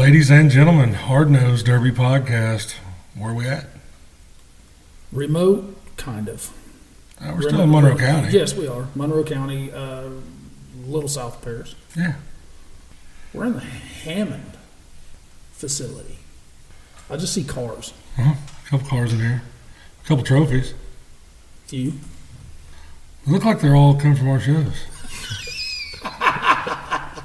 Ladies and gentlemen, Hard Nosed Derby Podcast. Where are we at? Remote, kind of. We're still in Monroe County. Yes, we are. Monroe County, little south of Paris. Yeah. We're in the Hammond facility. I just see cars. A couple cars in here. A couple trophies. Few. They look like they're all coming from our shows.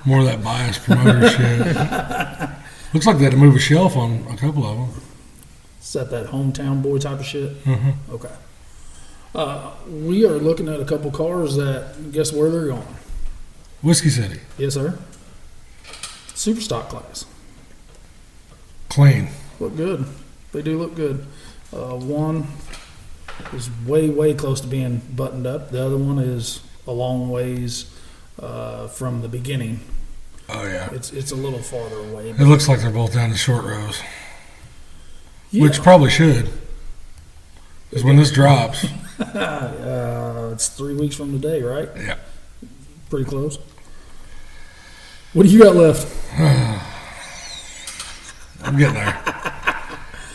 More of that biased promoter shit. Looks like they had to move a shelf on a couple of them. Is that hometown boy type of shit? Mm-hmm. Okay. We are looking at a couple cars that, guess where they're going? Whiskey City. Yes, sir. Super stock class. Clean. Look good. They do look good. One is way, way close to being buttoned up. The other one is a long ways from the beginning. Oh, yeah. It's a little farther away. It looks like they're both down the short rows. Yeah. Which probably should. Because when this drops. It's 3 weeks from today, right? Yeah. Pretty close. What do you got left? I'm getting there.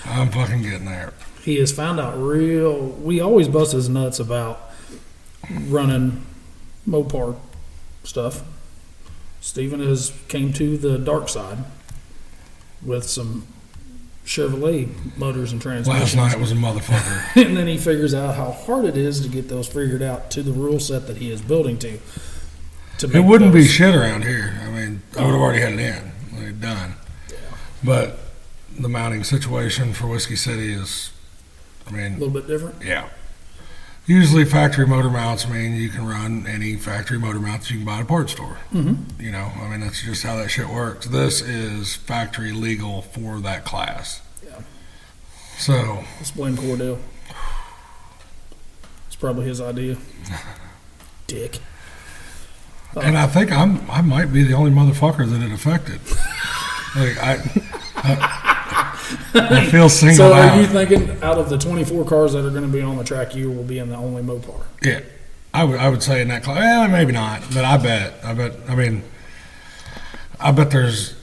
I'm fucking getting there. He has found out we always bust his nuts about running Mopar stuff. Steven has came to the dark side with some Chevrolet motors and transmissions. Last night was a motherfucker. And then he figures out how hard it is to get those figured out to the rule set that he is building to it wouldn't be shit around here. I mean, I would have already had it in. Like, done. Yeah. But the mounting situation for Whiskey City is, I mean... A little bit different? Yeah. Usually factory motor mounts mean you can run any factory motor mount that you can buy at a parts store. Mm-hmm. You know, I mean, that's just how that shit works. This is factory legal for that class. Yeah. So... Let's blame Cordell. It's probably his idea. Dick. And I think I might be the only motherfucker that it affected. Like, I feel singled out. So are you thinking out of the 24 cars that are going to be on the track, you will be in the only Mopar? Yeah. I would say in that class, well, maybe not, but I bet there's,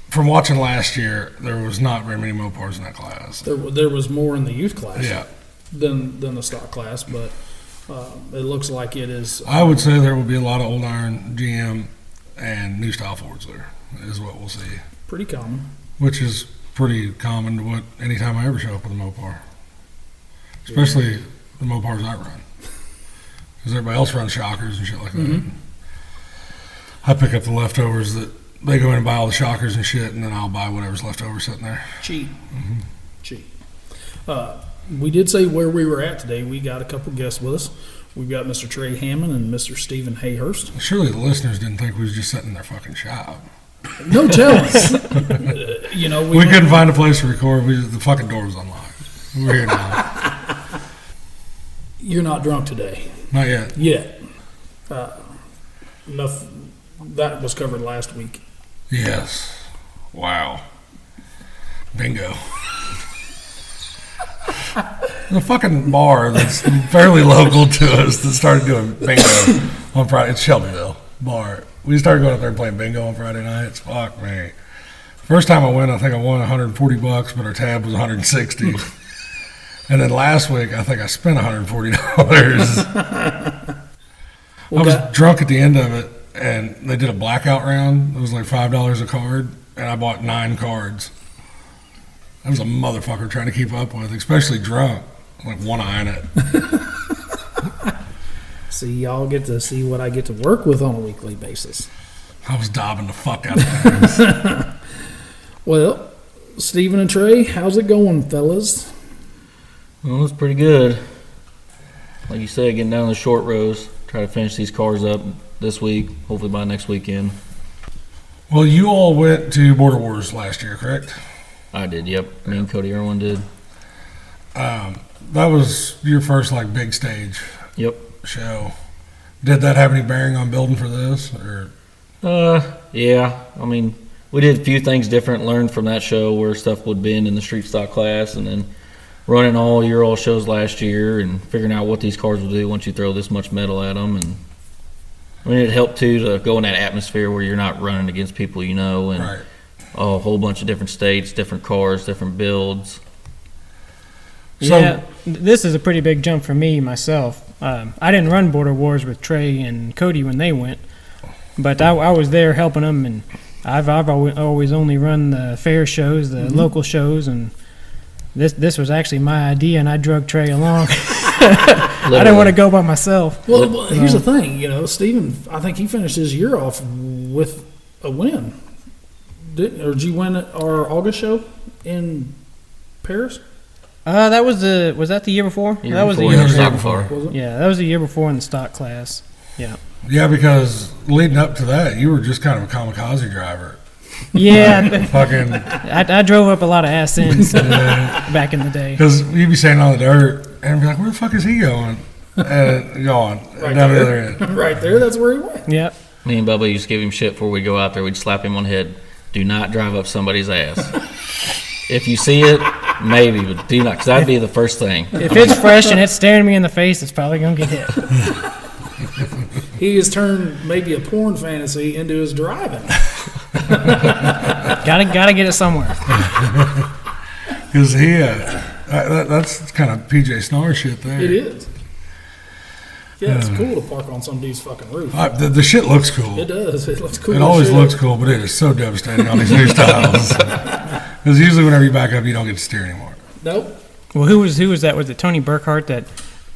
from watching last year, there was not very many Mopars in that class. There was more in the youth class Yeah. than the stock class, but it looks like it is. I would say there will be a lot of old iron GM and new style Fords there, is what we'll see. Pretty common. Which is pretty common to what anytime I ever show up with a Mopar. Especially the Mopars I run. Because everybody else runs shockers and shit like that. Mm-hmm. I pick up the leftovers that they go in and buy all the shockers and shit, and then I'll buy whatever's left over sitting there. Cheap. Mm-hmm. Cheap. We did say where we were at today. We got a couple guests with us. We've got Mr. Trae Hammond and Mr. Stephen Hayhurst. Surely the listeners didn't think we was just sitting in their fucking shop. No telling. We couldn't find a place to record. The fucking door was unlocked. We're here now. You're not drunk today. Not yet. Yet. Enough. That was covered last week. Yes. Wow. Bingo. The fucking bar that's fairly local to us that started doing bingo on Friday. It's Shelbyville bar. We started going up there and playing bingo on Friday nights. Fuck me. First time I went, I think I won $140, but our tab was $160. And then last week, I think I spent $140. I was drunk at the end of it, and they did a blackout round. It was like $5 a card, and I bought 9 cards. I was a motherfucker trying to keep up with, especially drunk, like one-eyeing it. See, y'all get to see what I get to work with on a weekly basis. I was daubing the fuck out of things. Well, Stephen and Trae, how's it going, fellas? Well, it's pretty good. Like you said, getting down the short rows. Try to finish these cars up this week, hopefully by next weekend. Well, you all went to Border Wars last year, correct? I did, yep. Me and Cody Irwin did. That was your first, like, big stage show. Did that have any bearing on building for this? Or? Yeah. I mean, we did a few things different, learned from that show where stuff would bend in the street stock class, and then running all your old shows last year and figuring out what these cars will do once you throw this much metal at them. And I mean, it helped too to go in that atmosphere where you're not running against people you know, and Right. a whole bunch of different states, different cars, different builds. So- Yeah, this is a pretty big jump for me myself. I didn't run Border Wars with Trae and Cody when they went, but I was there helping them, and I've always only run the fair shows, the local shows, and this was actually my idea, and I drug Trae along. I didn't want to go by myself. Well, here's the thing, Steven, I think he finished his year off with a win. Did you win at our August show in Paris? Was that the year before? That was the Before year you before. stopped before. Was it? Yeah, that was the year before in the stock class. Yeah. Yeah, because leading up to that, you were just kind of a kamikaze driver. Yeah, Fucking, I drove up a lot of ass ends back in the day. because you'd be standing on the dirt and be like, where the fuck is he going? And going Right down the there. other end. Right there, that's where he went. Yep. Me and Bubba used to give him shit before we go out there. We'd slap him on the head. Do not drive up somebody's ass. If you see it, maybe, but do not, because that'd be the first thing. If it's fresh and it's staring me in the face, it's probably gonna get hit. He has turned maybe a porn fantasy into his driving. Gotta get it somewhere. Because that's kind of PJ Snarr shit there. It is. Yeah, it's cool to park on some dude's fucking roof. The shit looks cool. It does. It looks cool. It as always shit. looks cool, but it is so devastating on these new styles. Because usually whenever you back up, you don't get to steer anymore. Nope. Well, who was that? Was it Tony Burkhart that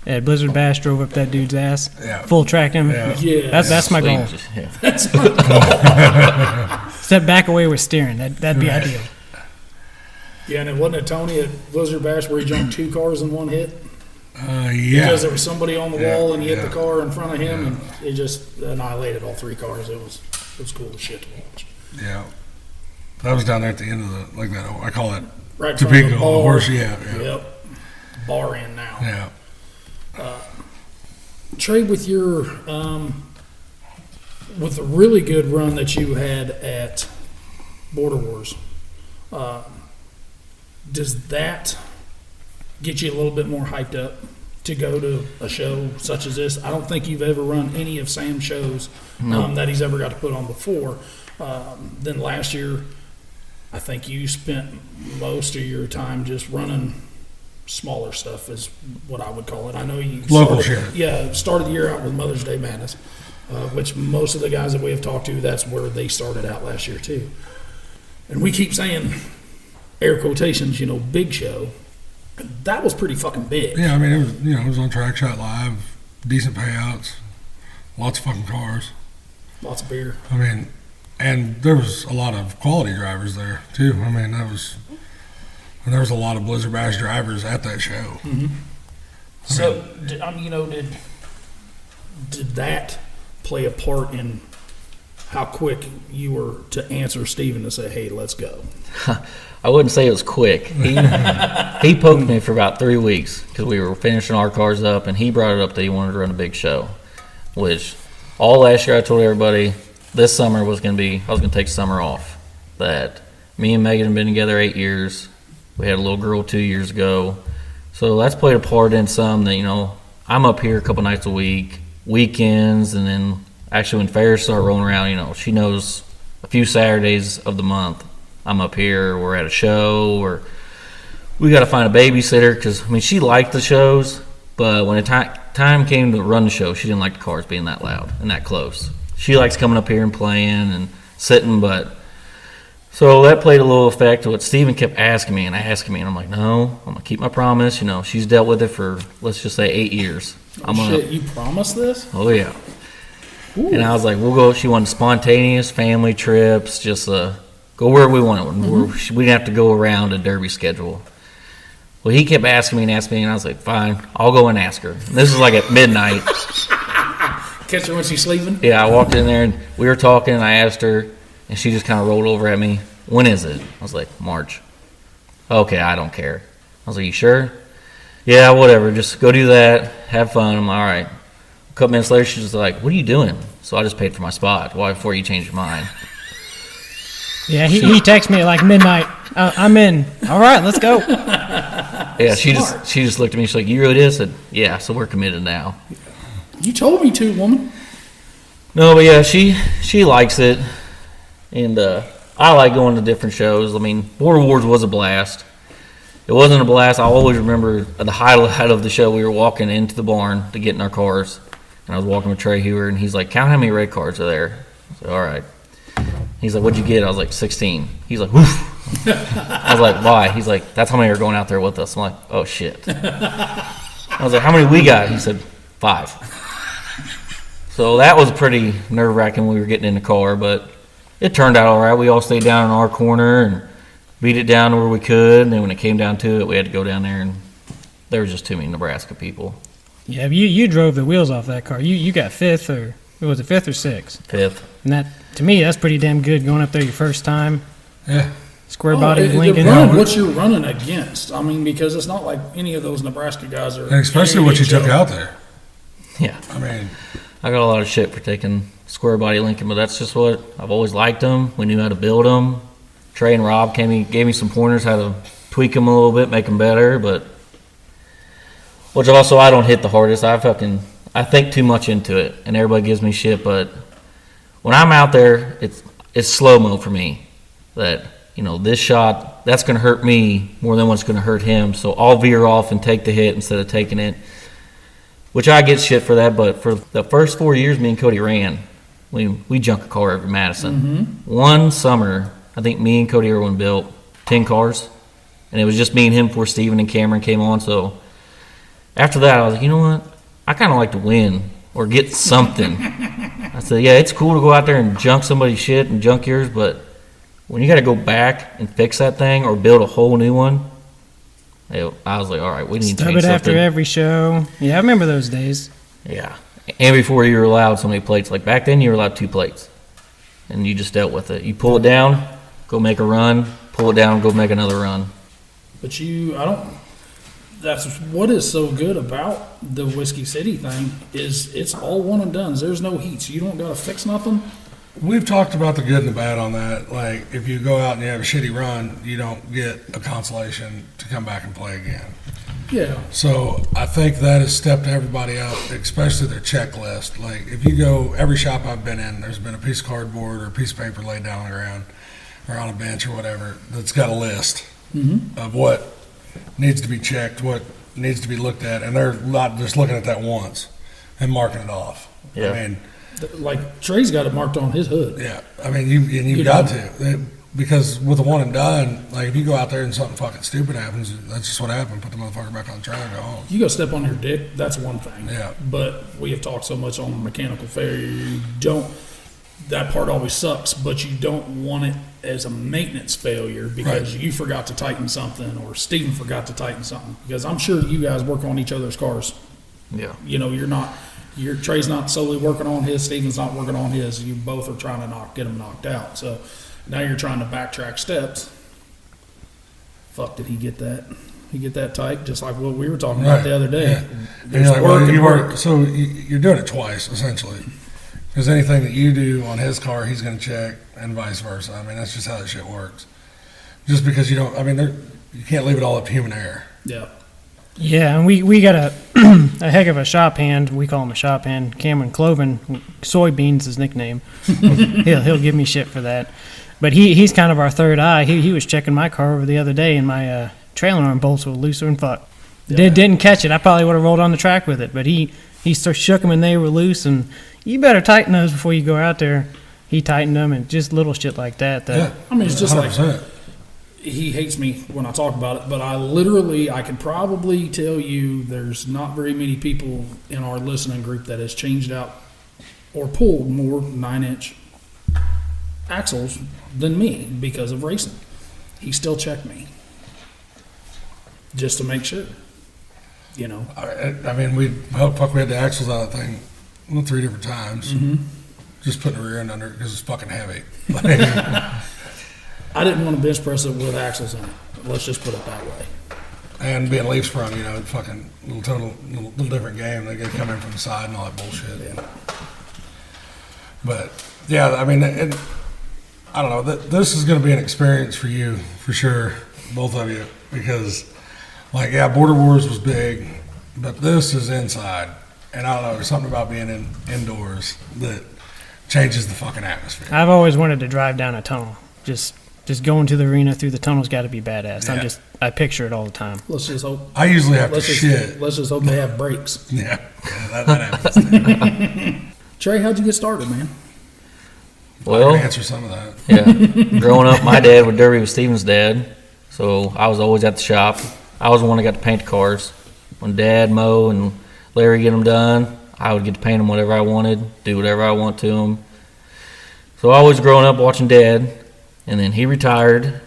at Blizzard Bash drove up that dude's ass? Yeah. Full tracked him. Yeah. Yeah. That's my goal. Yeah. That's my goal. Step back away with steering. That'd be ideal. Yeah, and it wasn't it Tony at Blizzard Bash where he jumped 2 cars in one hit? Yeah. Because there was somebody on the Yeah, wall and he hit yeah. the car in front of him and it just annihilated all 3 cars. It was cool as shit to watch. Yeah. That was down there at the end of the, like that, I call it Right in front of Topeka, the the bar. horse, yeah. Yep. Bar in now. Yeah. Trae, with your with the really good run that you had at Border Wars, does that get you a little bit more hyped up to go to a show such as this? I don't think you've ever run any of Sam's shows that he's ever got to put on before. Then last year, I think you spent most of your time just running smaller stuff, is what I would call it. I know you Local started, shit. Yeah, started the year out with Mother's Day Madness, which most of the guys that we have talked to, that's where they started out last year too. And we keep saying, air quotations, big show. That was pretty fucking big. Yeah, I mean, it was on Track Shot Live, decent payouts, lots of fucking cars. Lots of beer. I mean, and there was a lot of quality drivers there too. I mean, there was a lot of Blizzard Bash drivers at that show. So, did that play a part in how quick you were to answer Steven to say, hey, let's go? I wouldn't say it was quick. He poked me for about 3 weeks because we were finishing our cars up, and he brought it up that he wanted to run a big show. Which all last year I told everybody this summer I was going to take summer off. That me and Megan have been together 8 years. We had a little girl 2 years ago, so that's played a part in some that I'm up here a couple nights a week, weekends, and then actually when fairs start rolling around, she knows a few Saturdays of the month. I'm up here, we're at a show, or we got to find a babysitter because, she liked the shows, but when the time came to run the show, she didn't like the cars being that loud and that close. She likes coming up here and playing and sitting, so that played a little effect to what Steven kept asking me, and I'm like, no, I'm going to keep my promise. She's dealt with it for, let's just say, 8 years. Shit, you promised this? Oh, yeah. Ooh. And I was like, we'll go. She wanted spontaneous family trips, just go where we wanted. We didn't have to go around a derby schedule. Well, he kept asking me, and I was like, fine, I'll go and ask her. And this was like at midnight. Catch her when she's sleeping? Yeah, I walked in there, and we were talking, and I asked her, and she just kind of rolled over at me. When is it? I was like, March. Okay, I don't care. I was like, you sure? Yeah, whatever. Just go do that. Have fun. I'm like, all right. A couple minutes later, she's just like, what are you doing? So I just paid for my spot. Why before you change your mind? Yeah, he texted me at like midnight. I'm in. All right, let's go. Yeah, she just looked at me. She's like, you really did? I said, yeah, so we're committed now. You told me to, woman. No, but yeah, she likes it, and I like going to different shows. I mean, Border Wars was a blast. It wasn't a blast. I always remember the highlight of the show. We were walking into the barn to get in our cars, and I was walking with Trae Hayhurst, and he's like, "Count how many red cards are there." I said, "All right." He's like, "What'd you get?" I was like, 16. He's like, "Woof." I was like, "Why?" He's like, "That's how many are going out there with us." I'm like, "Oh shit." I was like, "How many we got?" He said, 5. So that was pretty nerve-wracking when we were getting in the car, but it turned out all right. We all stayed down in our corner and beat it down where we could, and then when it came down to it, we had to go down there, and there was just too many Nebraska people. Yeah, you drove the wheels off that car. You got 5th, or was it 5th or 6th? 5th. And that, to me, that's pretty damn good going up there your first time. Yeah. Square body it Lincoln. depends on what you're running against. I mean, because it's not like any of those Nebraska guys are. And especially what you took out there. Yeah. I mean, I got a lot of shit for taking square body Lincoln, but that's just what I've always liked them. We knew how to build them. Trae and Rob gave me some pointers how to tweak them a little bit, make them better. But which also I don't hit the hardest. I think too much into it, and everybody gives me shit. But when I'm out there, it's slow mo for me. That this shot that's going to hurt me more than what's going to hurt him. So I'll veer off and take the hit instead of taking it. Which I get shit for that, but for the first 4 years me and Cody ran, we junk a car every Madison. Mm-hmm. One summer, I think me and Cody Irwin built 10 cars, and it was just me and him before Steven and Cameron came on. So after that, I was like, you know what? I kind of like to win or get something. I said, yeah, it's cool to go out there and junk somebody's shit and junk yours, but when you got to go back and fix that thing or build a whole new one, I was like, all right, we need to Stub change it something. after every show. Yeah, I remember those days. Yeah. And before you were allowed so many plates. Like back then, you were allowed 2 plates. And you just dealt with it. You pull it down, go make a run. Pull it down, go make another run. But that's what is so good about the Whiskey City thing is it's all one and done. There's no heats. You don't got to fix nothing. we've talked about the good and the bad on that. Like, if you go out and you have a shitty run, you don't get a consolation to come back and play again. Yeah. So I think that has stepped everybody up, especially their checklist. Like, if you go, every shop I've been in, there's been a piece of cardboard or a piece of paper laid down on the ground or on a bench or whatever that's got a list of what needs to be checked, what needs to be looked at, and they're not just looking at that once and marking it off. Yeah. I mean, Like Trae's got it marked on his hood. yeah. I mean, you've got to. Because with a one and done, like, if you go out there and something fucking stupid happens, that's just what happened. Put the motherfucker back on the track and go home. You go step on your dick, that's one thing. Yeah. But we have talked so much on mechanical failure, you don't, that part always sucks, but you don't want it as a maintenance failure because you forgot to tighten something or Steven forgot to tighten something. Because I'm sure you guys work on each other's cars. Yeah. You know, your Trae's not solely working on his, Steven's not working on his. You both are trying to get them knocked out. So now you're trying to backtrack steps. Fuck, did he get that? He get that tight, just like what we were talking about the other day. Yeah. And There's you're like, work well, and you work. work, so you're doing it twice, essentially. Because anything that you do on his car, he's going to check, and vice versa. I mean, that's just how that shit works. Just because you don't, I mean, you can't leave it all up to human error. Yeah. Yeah, and we got a a heck of a shop hand. We call him a shop hand. Cameron Cloven, Soybeans his nickname. he'll give me shit for that. But he's kind of our third eye. He was checking my car over the other day, and my trailer arm bolts were looser than fuck. Didn't catch it. I probably would have rolled on the track with it. But he shook them and they were loose. And you better tighten those before you go out there. He tightened them and just little shit like that. Yeah. I mean, it's just 100%. like he hates me when I talk about it, but I can probably tell you there's not very many people in our listening group that has changed out or pulled more 9-inch axles than me because of racing. He still checked me just to make sure, you know. I mean, we had the axles out of that thing 3 different times. Just putting the rear end under it because it's fucking heavy. I didn't want to bench press it with axles in it. Let's just put it that way. And being leaf sprung, fucking little different game. They come in from the side and all that bullshit. Yeah. But yeah, I mean, I don't know. This is going to be an experience for you for sure, both of you, because Border Wars was big, but this is inside, and I don't know. There's something about being indoors that changes the fucking atmosphere. I've always wanted to drive down a tunnel. Just going to the arena through the tunnel's got to be badass. Yeah. I picture it all the time. Let's just hope. I usually have to Let's shit. just hope they have brakes. Yeah, that happens. Trey, how'd you get started, man? I Well, can answer some of that. yeah. Growing up, my dad would derby with Steven's dad, so I was always at the shop. I was the one that got to paint the cars. When Dad, Mo, and Larry get them done, I would get to paint them whatever I wanted, do whatever I want to them. So I was growing up watching Dad, and then he retired,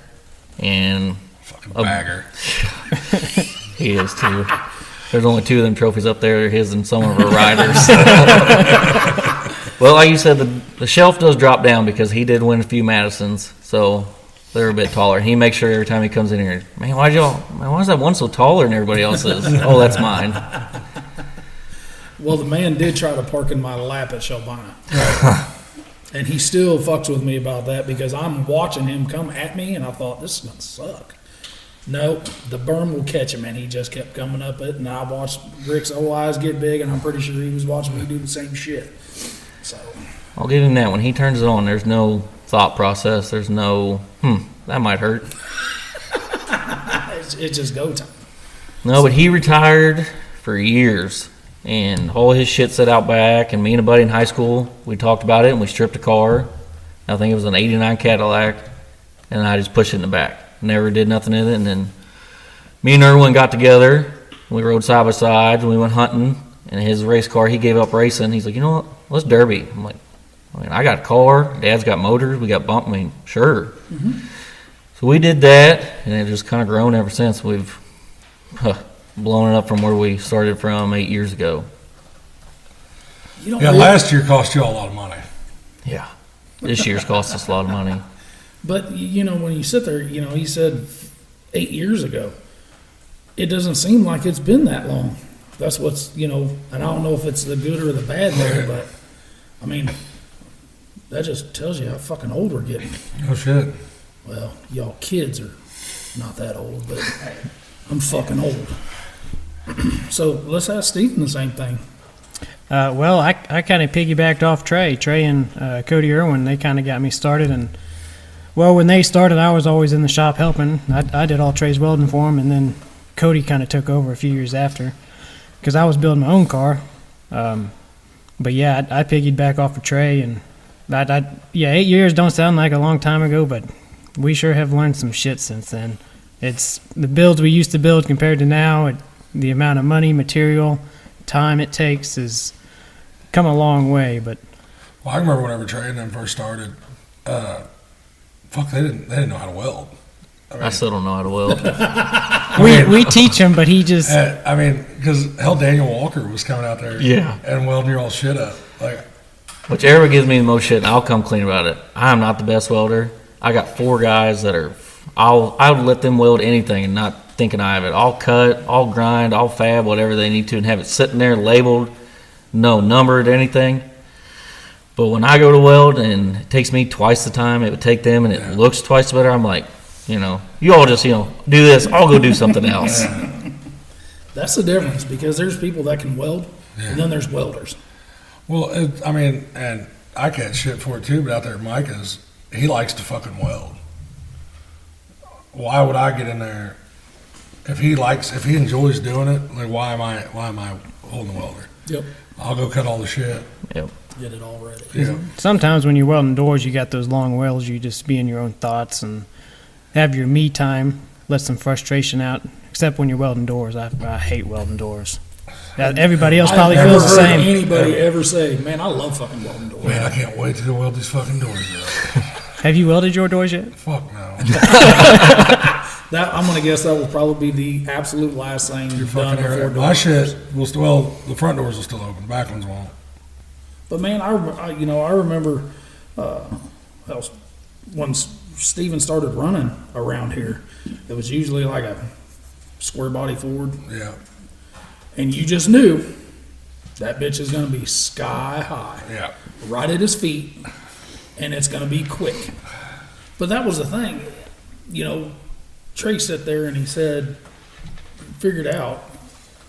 and Fucking bagger. he is too. There's only 2 of them trophies up there, his and some of our riders. Well, like you said, the shelf does drop down because he did win a few Madisons, so they're a bit taller. He makes sure every time he comes in here, man, why is that one so taller than everybody else's? Oh, that's mine. Well, the man did try to park in my lap at Shelbina. And he still fucks with me about that because I'm watching him come at me, and I thought, this is going to suck. Nope, the berm will catch him, and he just kept coming up it, and I watched Rick's old eyes get big, and I'm pretty sure he was watching me do the same shit. So I'll give him that. When he turns it on, there's no thought process. There's no, that might hurt. it's just go time. No, but he retired for years, and all his shit set out back, and me and a buddy in high school, we talked about it, and we stripped a car. I think it was an 89 Cadillac, and I just pushed it in the back. Never did nothing in it, and then me and Erwin got together, we rode side by side, and we went hunting, and his race car, he gave up racing. He's like, you know what, let's derby. I'm like, I got a car, Dad's got motors, we got bump, sure. Mm-hmm. So we did that, and it just kind of grown ever since. We've blown it up from where we started from 8 years ago. Yeah, last year cost you all a lot of money. Yeah. This year's cost us a lot of money. But, when you sit there, he said 8 years ago. It doesn't seem like it's been that long. That's what's, and I don't know if it's the good or the bad there, but, that just tells you how fucking old we're getting. Oh, shit. Well, y'all kids are not that old, but I'm fucking old. So let's ask Stephen the same thing. Well, I kind of piggybacked off Trae. Trae and Cody Irwin, they kind of got me started. And, well, when they started, I was always in the shop helping. I did all Trae's welding for him, and then Cody kind of took over a few years after because I was building my own car. But, yeah, I piggybacked off of Trae. And, 8 years don't sound like a long time ago, but we sure have learned some shit since then. It's the builds we used to build compared to now, the amount of money, material, time it takes has come a long way. But Well, I remember whenever Trae and them first started, they didn't know how to weld. I still don't know how to weld. we teach him, but he just because Daniel Walker was coming out there, Yeah. and welding your all shit up. Like, Whichever gives me the most shit, and I'll come clean about it. I am not the best welder. I got 4 guys that are, I'll let them weld anything and not think an eye of it. I'll cut, I'll grind, I'll fab, whatever they need to, and have it sitting there labeled, no numbered, anything. But when I go to weld and it takes me twice the time it would take them and it looks twice better, I'm like, you all just, do this, I'll go do something else. That's the difference because there's people that can weld, and then there's welders. well, and I catch shit for it too, but out there, Mike he likes to fucking weld. Why would I get in there if he enjoys doing it? Like, why am I holding the welder? Yep. I'll go cut all the shit. Yep. Get it all ready. Yeah. sometimes when you're welding doors, you got those long welds, you just be in your own thoughts and have your me time, let some frustration out. Except when you're welding doors, I hate welding doors. Everybody else probably I've feels never the heard same. anybody ever say, "Man, I love fucking welding doors." Man, I can't wait to go weld these fucking doors up. Have you welded your doors yet? Fuck no. That I'm gonna guess that will probably be the absolute last thing You're you've done fucking before right. doing My it. shit will the front doors will still open, the back ones won't. But man, I remember when Steven started running around here, it was usually like a square body Ford, Yeah. and you just knew that bitch is gonna be sky high, Yeah. right at his feet, and it's gonna be quick. But that was the thing, Trae sat there and he said, figured out,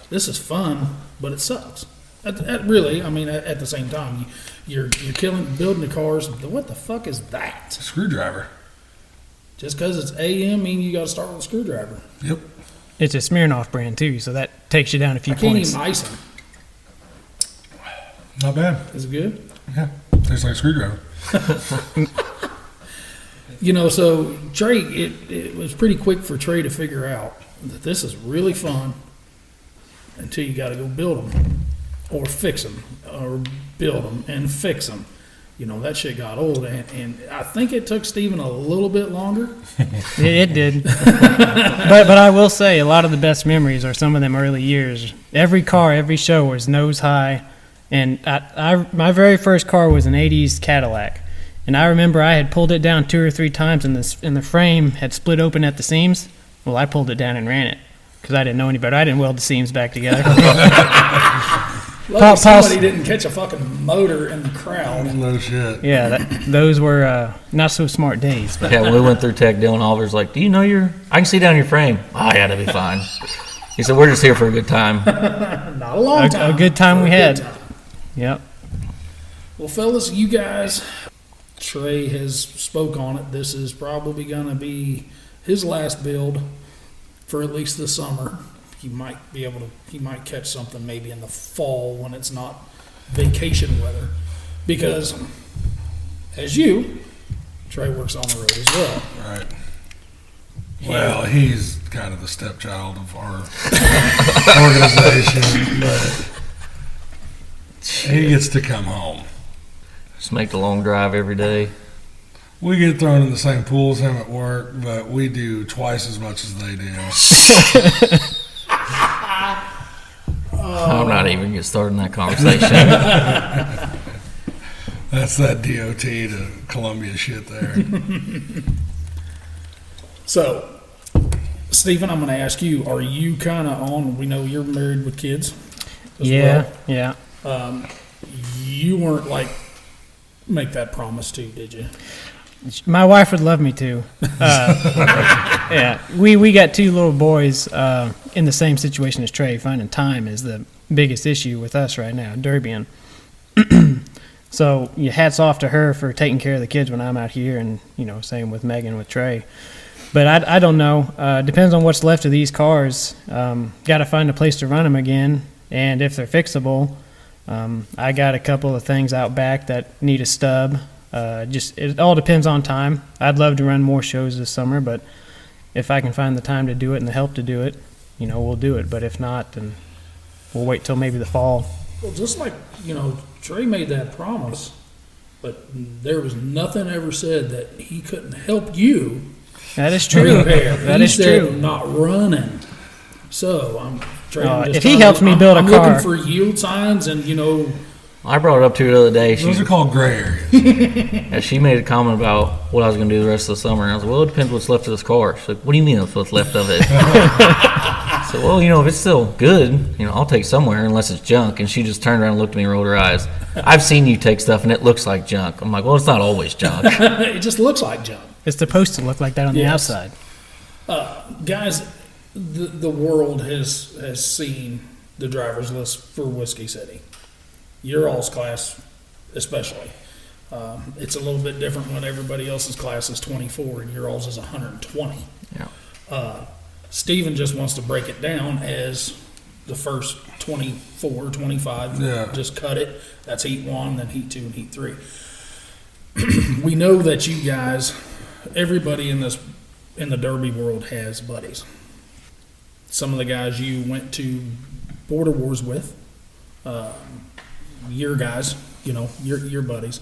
this is fun, but it sucks. Really, I mean, at the same time, you're building the cars. What the fuck is that? Screwdriver. Just because it's AM, mean you got to start with a screwdriver. Yep. It's a Smirnoff brand too, so that takes you down a few I can't points. even ice them. Not bad. Is it good? Yeah. Tastes like a screwdriver. So Trae, it was pretty quick for Trae to figure out that this is really fun until you got to go build them or fix them or build them and fix them. That shit got old, and I think it took Steven a little bit longer. It did. but I will say, a lot of the best memories are some of them early years. Every car, every show was nose high, and my very first car was an 80s Cadillac. And I remember I had pulled it down 2 or 3 times, and the frame had split open at the seams. Well, I pulled it down and ran it because I didn't know any better. I didn't weld the seams back together. Lucky somebody didn't catch a fucking motor in the crowd. No shit. Yeah, those were not so smart days. But Yeah, when we went through tech, Dylan Oliver's like, "Do you know I can see down your frame." Oh, yeah, that'd be fine. He said, "We're just here for a good time." Not a long time. A good time we had. Yep. Well, fellas, you guys, Trae has spoke on it. This is probably going to be his last build for at least the summer. He might catch something maybe in the fall when it's not vacation weather. Because, as Trae works on the road as well. Right. Well, he's kind of the stepchild of our organization, but he gets to come home. Just make the long drive every day. We get thrown in the same pool as him at work, but we do twice as much as they do. I'm not even get started in that conversation. That's that DOT to Columbia shit there. So, Stephen, I'm going to ask you, are you kind of on, we know you're married with kids as Yeah. You weren't like, make that promise too, did you? My wife would love me to. Yeah, we got 2 little boys in the same situation as Trae. Finding time is the biggest issue with us right now, Derbian. So hats off to her for taking care of the kids when I'm out here, and same with Megan with Trae. But I don't know. Depends on what's left of these cars. Got to find a place to run them again, and if they're fixable, I got a couple of things out back that need a stub. It all depends on time. I'd love to run more shows this summer, but if I can find the time to do it and the help to do it, we'll do it. But if not, then we'll wait till maybe the fall. Well, just like, Trae made that promise, but there was nothing ever said that he couldn't help you. That is true. That is true. Not running. So if he helps me build a car, I'm looking for yield signs, and I brought it up to her the other day. Those are called gray areas. And she made a comment about what I was going to do the rest of the summer. And I was like, well, it depends what's left of this car. She's like, what do you mean that's what's left of it? So, well, if it's still good, I'll take somewhere unless it's junk. And she just turned around and looked at me and rolled her eyes. I've seen you take stuff and it looks like junk. I'm like, well, it's not always junk. it just looks like junk. It's supposed to look like that on the outside. Guys, the world has seen the driver's list for Whiskey City. Your all's class, especially. It's a little bit different when everybody else's class is 24 and your all's is 120. Yeah. Steven just wants to break it down as the first 24, 25. Yeah. Just cut it. That's heat 1, then heat 2, and heat 3. We know that you guys, everybody in the Derby world has buddies. Some of the guys you went to Border Wars with, your guys, your buddies,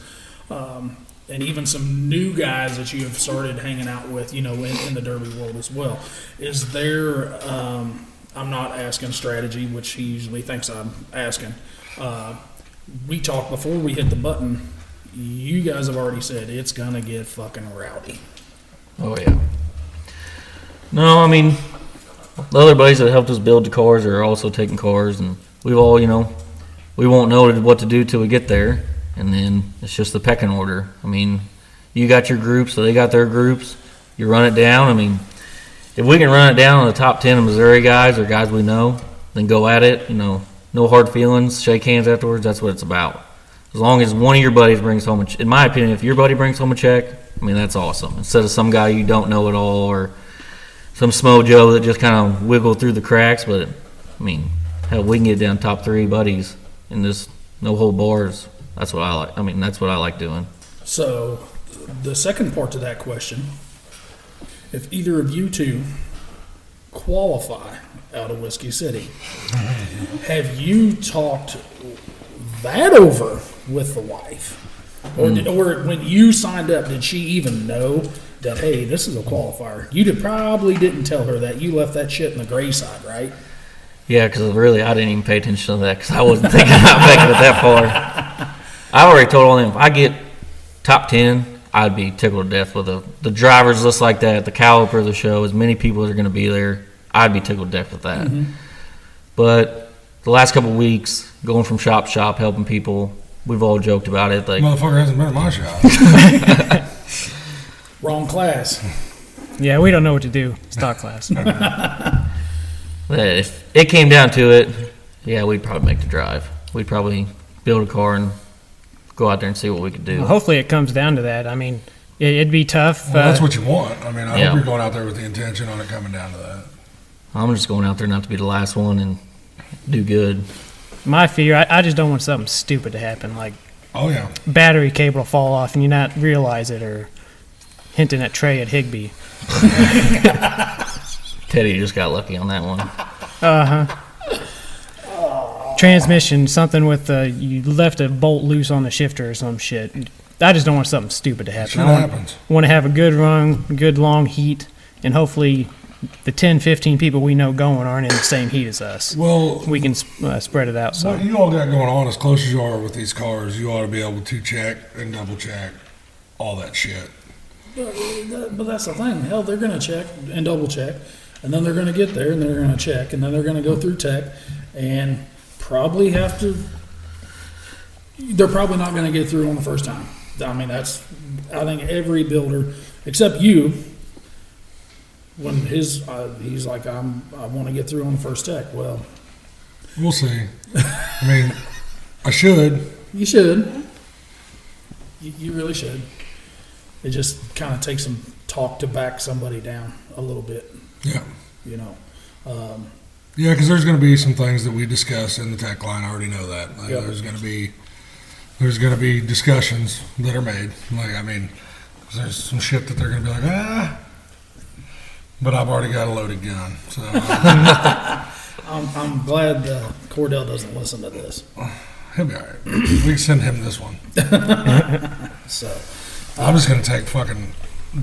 and even some new guys that you have started hanging out with, in the Derby world as well. Is there, I'm not asking strategy, which he usually thinks I'm asking. We talked before we hit the button. You guys have already said it's going to get fucking rowdy. Oh, yeah. No, I mean, the other buddies that helped us build the cars are also taking cars, and we've all, we won't know what to do till we get there, and then it's just the pecking order. I mean, you got your groups, so they got their groups. You run it down. I mean, if we can run it down on the top 10 of Missouri guys or guys we know, then go at it. no hard feelings, shake hands afterwards. That's what it's about. As long as one of your buddies brings home in my opinion, if your buddy brings home a check, I mean, that's awesome. Instead of some guy you don't know at all or some Joe that just kind of wiggled through the cracks. But, I mean, hell, we can get down top 3 buddies in this no-hold bars. That's what I like. I mean, that's what I like doing. So, the second part to that question, if either of you two qualify out of Whiskey City, have you talked that over with the wife? Or when you signed up, did she even know that, hey, this is a qualifier? You probably didn't tell her that. You left that shit in the gray side, right? Yeah, because really I didn't even pay attention to that because I wasn't thinking about making it that far. I already told all them, if I get top 10, I'd be tickled to death with the drivers list like that, the caliber of the show, as many people as are going to be there. I'd be tickled to death with that. Mm-hmm. But the last couple of weeks, going from shop to shop, helping people, we've all joked about it. Like, motherfucker hasn't been at my shop. Wrong class. Yeah, we don't know what to do. Stock class. If it came down to it, yeah, we'd probably make the drive. We'd probably build a car and go out there and see what we could do. Well, hopefully it comes down to that. I mean, it'd be tough. Well, that's what you want. I mean, I Yeah. hope you're going out there with the intention on it coming down to that. I'm just going out there not to be the last one and do good. My fear, I just don't want something stupid to happen, like Oh, yeah. battery cable fall off and you not realize it, or hinting at Trae at Higbee. Teddy just got lucky on that one. Transmission, something with you left a bolt loose on the shifter or some shit. I just don't want something stupid to happen. Shit I happens. want to have a good run, good long heat, and hopefully the 10, 15 people we know going aren't in the same heat as us. Well, We can spread it out. So what you all got going on, as close as you are with these cars, you ought to be able to check and double check all that shit. But that's the thing. Hell, they're going to check and double check, and then they're going to get there and they're going to check, and then they're going to go through tech, and probably have to. They're probably not going to get through on the first time. I mean, I think every builder, except you, when he's like, I want to get through on the first tech. Well, We'll see. I mean, I should. you should. You really should. It just kind of takes some talk to back somebody down a little bit, Yeah. you know. Yeah, because there's going to be some things that we discuss in the tech line. I already know that. Like, Yep. There's going to be discussions that are made. Like, I mean, there's some shit that they're going to be like, but I've already got a loaded gun. So I'm glad Cordell doesn't listen to this. he'll be all right. We can send him this one. So I'm just going to take fucking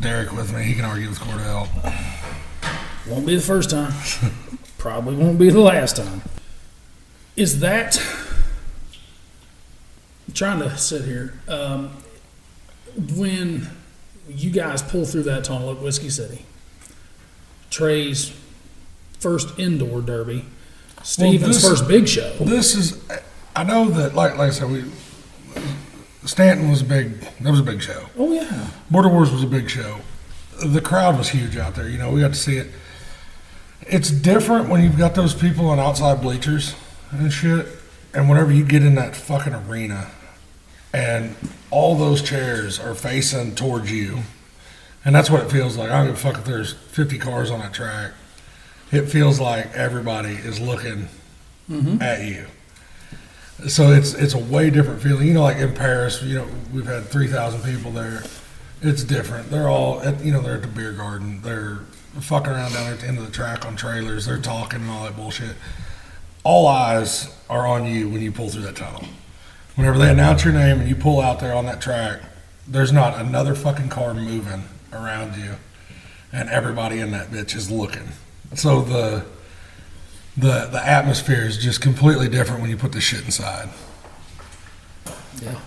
Derek with me. He can argue with Cordell. won't be the first time. Probably won't be the last time. Is that? I'm trying to sit here. When you guys pull through that tunnel at Whiskey City, Trae's first indoor derby, Steven's first big show. This is, I know that, like I said, Stanton was big. That was a big show. Oh yeah. Border Wars was a big show. The crowd was huge out there. You know, we got to see it. It's different when you've got those people on outside bleachers and shit. And whenever you get in that fucking arena and all those chairs are facing towards you, and that's what it feels like. I don't give a fuck if there's 50 cars on that track. It feels like everybody is looking at you. So it's a way different feeling. You know, like in Paris, you know, we've had 3,000 people there. It's different. They're all at, they're at the beer garden. They're fucking around down there at the end of the track on trailers. They're talking and all that bullshit. All eyes are on you when you pull through that tunnel. Whenever they announce your name and you pull out there on that track, there's not another fucking car moving around you, and everybody in that bitch is looking. So the atmosphere is just completely different when you put this shit inside. Yeah.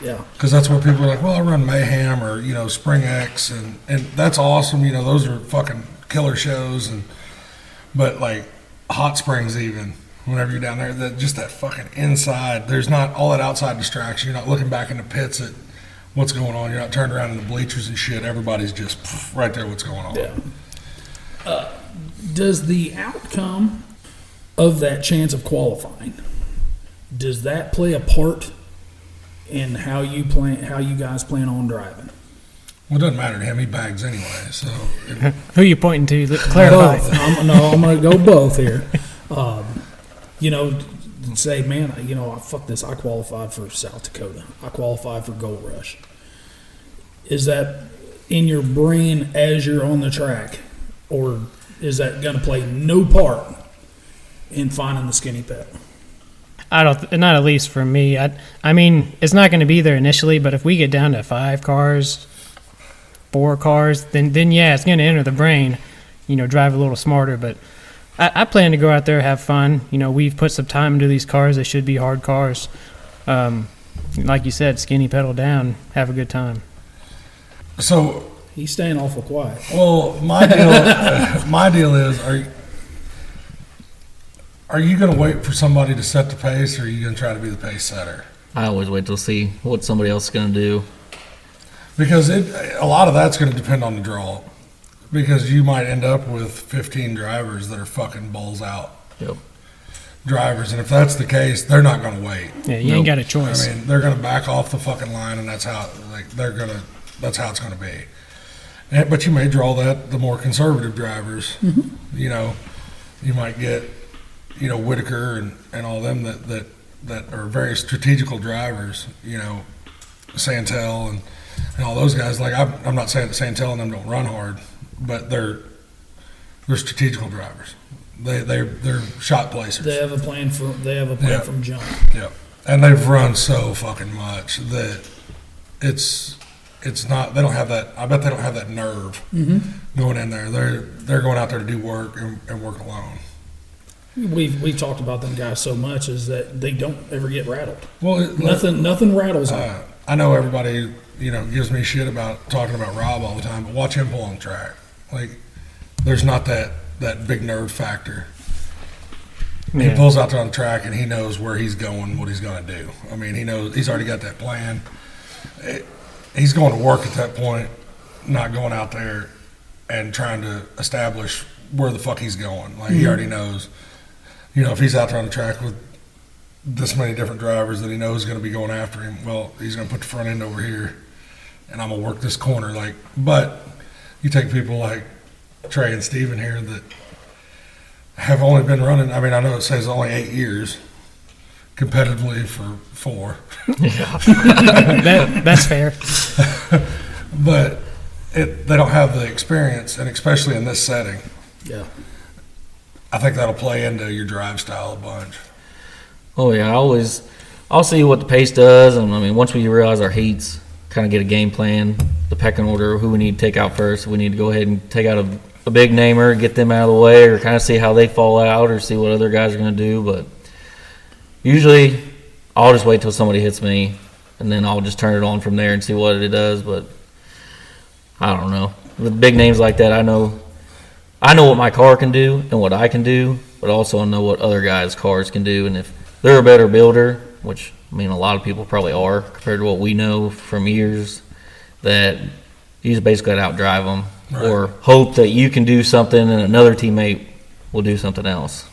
Yeah. Because that's what people are like, well, I run Mayhem or, Spring X, and that's awesome. Those are fucking killer shows. But like Hot Springs, even, whenever you're down there, just that fucking inside, there's not all that outside distraction. You're not looking back in the pits at what's going on. You're not turned around in the bleachers and shit. Everybody's just right there what's going on. Yeah. Does the outcome of that chance of qualifying, does that play a part in how you guys plan on driving? Well, it doesn't matter to him. He bags anyway. So Who you pointing to? Clarify. Both. I'm going to go both here. Say, man, fuck this. I qualified for South Dakota. I qualified for Gold Rush. Is that in your brain as you're on the track, or is that going to play no part in finding the skinny pedal? Not at least for me. I mean, it's not going to be there initially, but if we get down to 5 cars, 4 cars, then yeah, it's going to enter the brain. Drive a little smarter. But I plan to go out there, have fun. We've put some time into these cars. They should be hard cars. Like you said, skinny pedal down, have a good time. So he's staying awful quiet. Well, my deal is, are you going to wait for somebody to set the pace, or are you going to try to be the pace setter? I always wait till see what somebody else is going to do. Because a lot of that's going to depend on the draw. Because you might end up with 15 drivers that are fucking balls out. Yep. Drivers, and if that's the case, they're not going to wait. Yeah, you ain't got a choice. I mean, they're going to back off the fucking line, and that's how that's how it's going to be. But you may draw the more conservative drivers. Mm-hmm. You might get, Whitaker and all them that are very strategical drivers. Santel and all those guys. Like I'm not saying that Santel and them don't run hard, but they're strategical drivers. They're shot placers. They have a plan from jump. Yeah, and they've run so fucking much that it's not. They don't have that. I bet they don't have that nerve going in there. They're going out there to do work and work alone. We've talked about them guys so much is that they don't ever get rattled. Well, nothing rattles them. I know everybody gives me shit about talking about Rob all the time, but watch him pull on the track. Like there's not that big nerve factor. Yeah. He pulls out there on the track and he knows where he's going, what he's going to do. I mean, he knows he's already got that plan. He's going to work at that point, not going out there and trying to establish where the fuck he's going. Like he already knows. If he's out there on the track with this many different drivers that he knows is going to be going after him, well, he's going to put the front end over here, and I'm going to work this corner. But you take people like Trae and Steven here that have only been running. I mean, I know it says only 8 years, competitively for 4. That's fair. But they don't have the experience, and especially in this setting. Yeah. I think that'll play into your drive style a bunch. Oh yeah, I'll see what the pace does, and I mean once we realize our heats, kind of get a game plan, the pecking order, who we need to take out first. We need to go ahead and take out a big namer, get them out of the way, or kind of see how they fall out, or see what other guys are going to do. But usually, I'll just wait till somebody hits me, and then I'll just turn it on from there and see what it does. But I don't know. With big names like that, I know what my car can do and what I can do, but also I know what other guys' cars can do. And if they're a better builder, which, I mean, a lot of people probably are compared to what we know from years, that you just basically got to outdrive them or hope that you can do something and another teammate will do something else.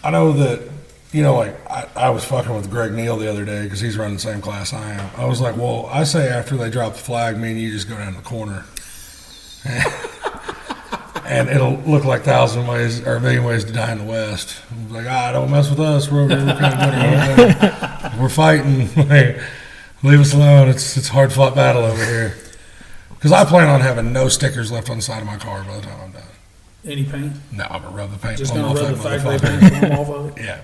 I know that, I was fucking with Greg Neal the other day because he's running the same class I am. I was like, well, I say after they drop the flag, me and you just go down the corner. And it'll look like 1,000 ways or a million ways to die in the West. Like, don't mess with us. We're over here. We're fighting. Leave us alone. It's a hard fought battle over here. Because I plan on having no stickers left on the side of my car by the time I'm done. Any paint? No, I'm gonna rub the paint. Just on gonna off rub that the factory motherfucker. paint off of it. Yeah.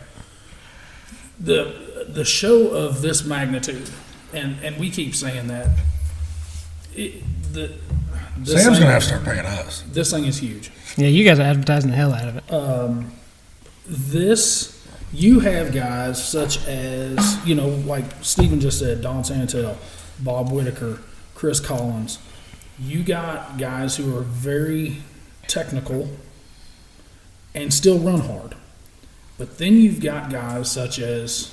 The show of this magnitude, and we keep saying that. Sam's gonna have to start paying us. This thing is huge. Yeah, you guys are advertising the hell out of it. You have guys such as, like Steven just said, Don Santel, Bob Whitaker, Chris Collins. You got guys who are very technical and still run hard. But then you've got guys such as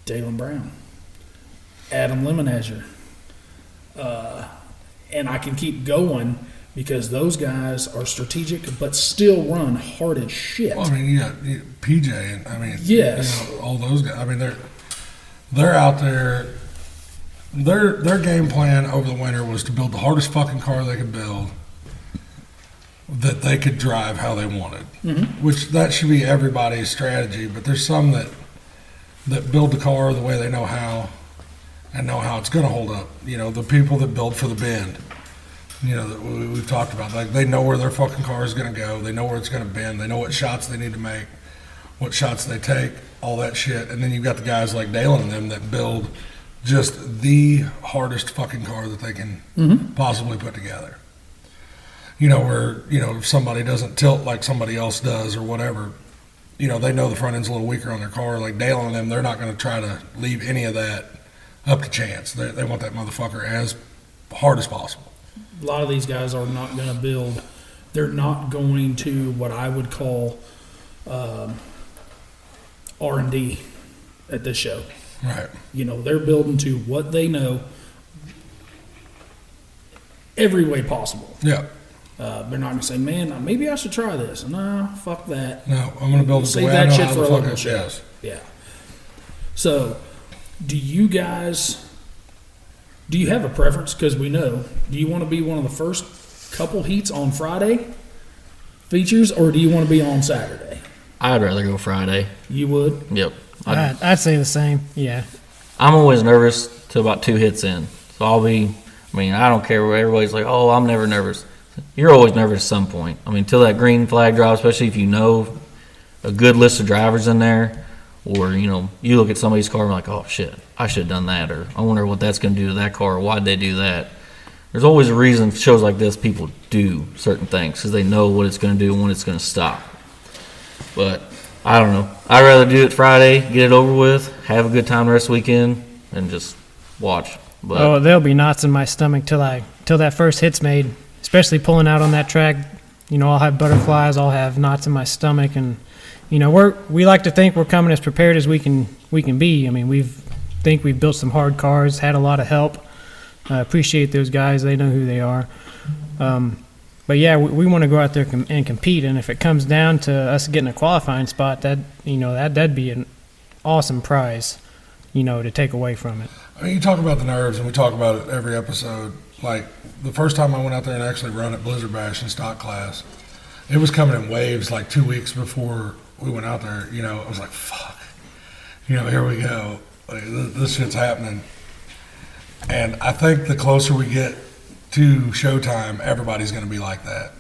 Dalen Brown, Adam Lemonager, and I can keep going because those guys are strategic but still run hard as shit. Well, I mean, you got PJ, and I mean, Yes. all those guys. I mean, they're out there. Their game plan over the winter was to build the hardest fucking car they could build, that they could drive how they wanted. Which that should be everybody's strategy. But there's some that build the car the way they know how, and know how it's going to hold up. The people that build for the bend. That we've talked about. Like, they know where their fucking car is going to go. They know where it's going to bend. They know what shots they need to make, what shots they take, all that shit. And then you've got the guys like Dalen and them that build just the hardest fucking car that they can possibly put together. Where, if somebody doesn't tilt like somebody else does or whatever, they know the front end's a little weaker on their car. Like Dalen and them, they're not going to try to leave any of that up to chance. They want that motherfucker as hard as possible. A lot of these guys are not going to build. They're not going to what I would call R&D at this show. Right. They're building to what they know every way possible. Yeah. They're not going to say, man, maybe I should try this. No, fuck that. No, I'm going to build it the Save way I that know shit how for the a fuck local it show. is. Yeah. So, do you have a preference? Because we know, do you want to be one of the first couple heats on Friday features, or do you want to be on Saturday? I'd rather go Friday. You would? Yep. I'd say the same. Yeah. I'm always nervous till about 2 hits in. So I don't care where everybody's like, oh, I'm never nervous. You're always nervous at some point. Till that green flag drop, especially if you know a good list of drivers in there, or, you look at somebody's car and like, oh, shit, I should have done that, or I wonder what that's going to do to that car, or why'd they do that. There's always a reason shows like this people do certain things because they know what it's going to do and when it's going to stop. But I don't know. I'd rather do it Friday, get it over with, have a good time the rest of the weekend, and just watch. But There'll be knots in my stomach till that first hit's made, especially pulling out on that track. I'll have butterflies, I'll have knots in my stomach, and we like to think we're coming as prepared as we can be. We've built some hard cars, had a lot of help. Appreciate those guys; they know who they are. But yeah, we want to go out there and compete. And if it comes down to us getting a qualifying spot, that'd be an awesome prize, to take away from it. You talk about the nerves, and we talk about it every episode. Like, the first time I went out there and actually run at Blizzard Bash in stock class, it was coming in waves like 2 weeks before we went out there. I was like, fuck. Here we go. Like, this shit's happening. And I think the closer we get to showtime, everybody's going to be like that.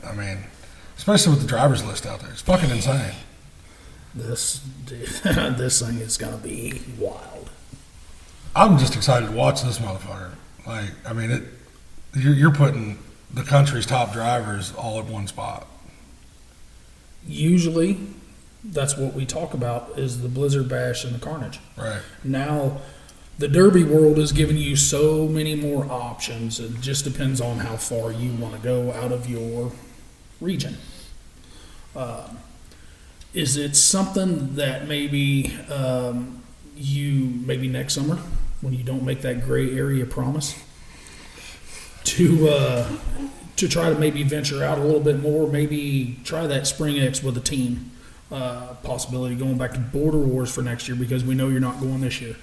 Especially with the driver's list out there. It's fucking insane. This thing is going to be wild. I'm just excited to watch this motherfucker. You're putting the country's top drivers all at one spot. Usually, that's what we talk about is the Blizzard Bash and the Carnage. Right. Now, the Derby world is giving you so many more options. It just depends on how far you want to go out of your region. Is it something that maybe maybe next summer, when you don't make that gray area promise, to try to maybe venture out a little bit more, maybe try that Spring X with a team possibility, going back to Border Wars for next year because we know you're not going this year,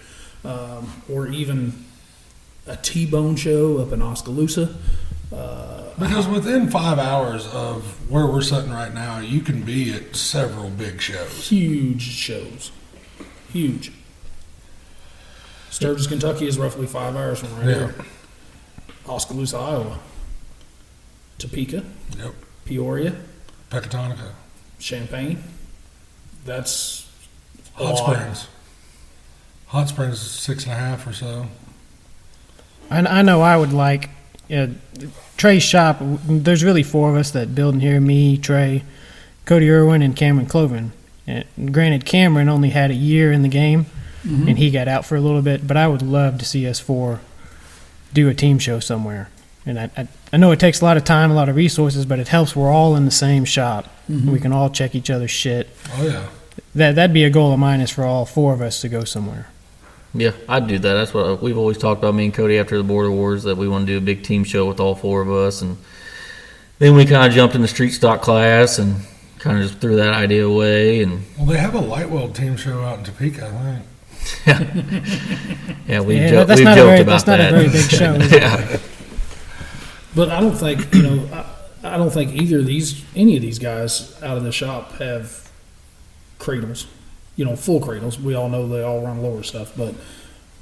or even a T-Bone show up in Oskaloosa. Because within 5 hours of where we're sitting right now, you can be at several big shows. Huge shows. Huge. Sturgis, Kentucky is roughly 5 hours from right here. Oskaloosa, Iowa. Topeka. Yep. Peoria. Pecatonica. Champaign. That's a Hot lot. Springs. Hot Springs is 6.5 or so. I know I would like Trae's shop. There's really 4 of us that build in here: me, Trae, Cody Irwin, and Cameron Cloven. And granted, Cameron only had a year in the game, and he got out for a little bit. But I would love to see us 4 do a team show somewhere. And I know it takes a lot of time, a lot of resources, but it helps. We're all in the same shop. We can all check each other's shit. Oh, yeah. That'd be a goal of mine, is for all 4 of us to go somewhere. yeah, I'd do that. That's what we've always talked about, me and Cody, after the Border Wars, that we want to do a big team show with all 4 of us. And then we kind of jumped in the street stock class and kind of just threw that idea away. And Well, they have a light weld team show out in Topeka, I think. yeah, we've that's joked not a very, about that's not that. a very big show. Is it? Yeah. But I don't think I don't think any of these guys out of the shop have cradles, full cradles. We all know they all run lower stuff, but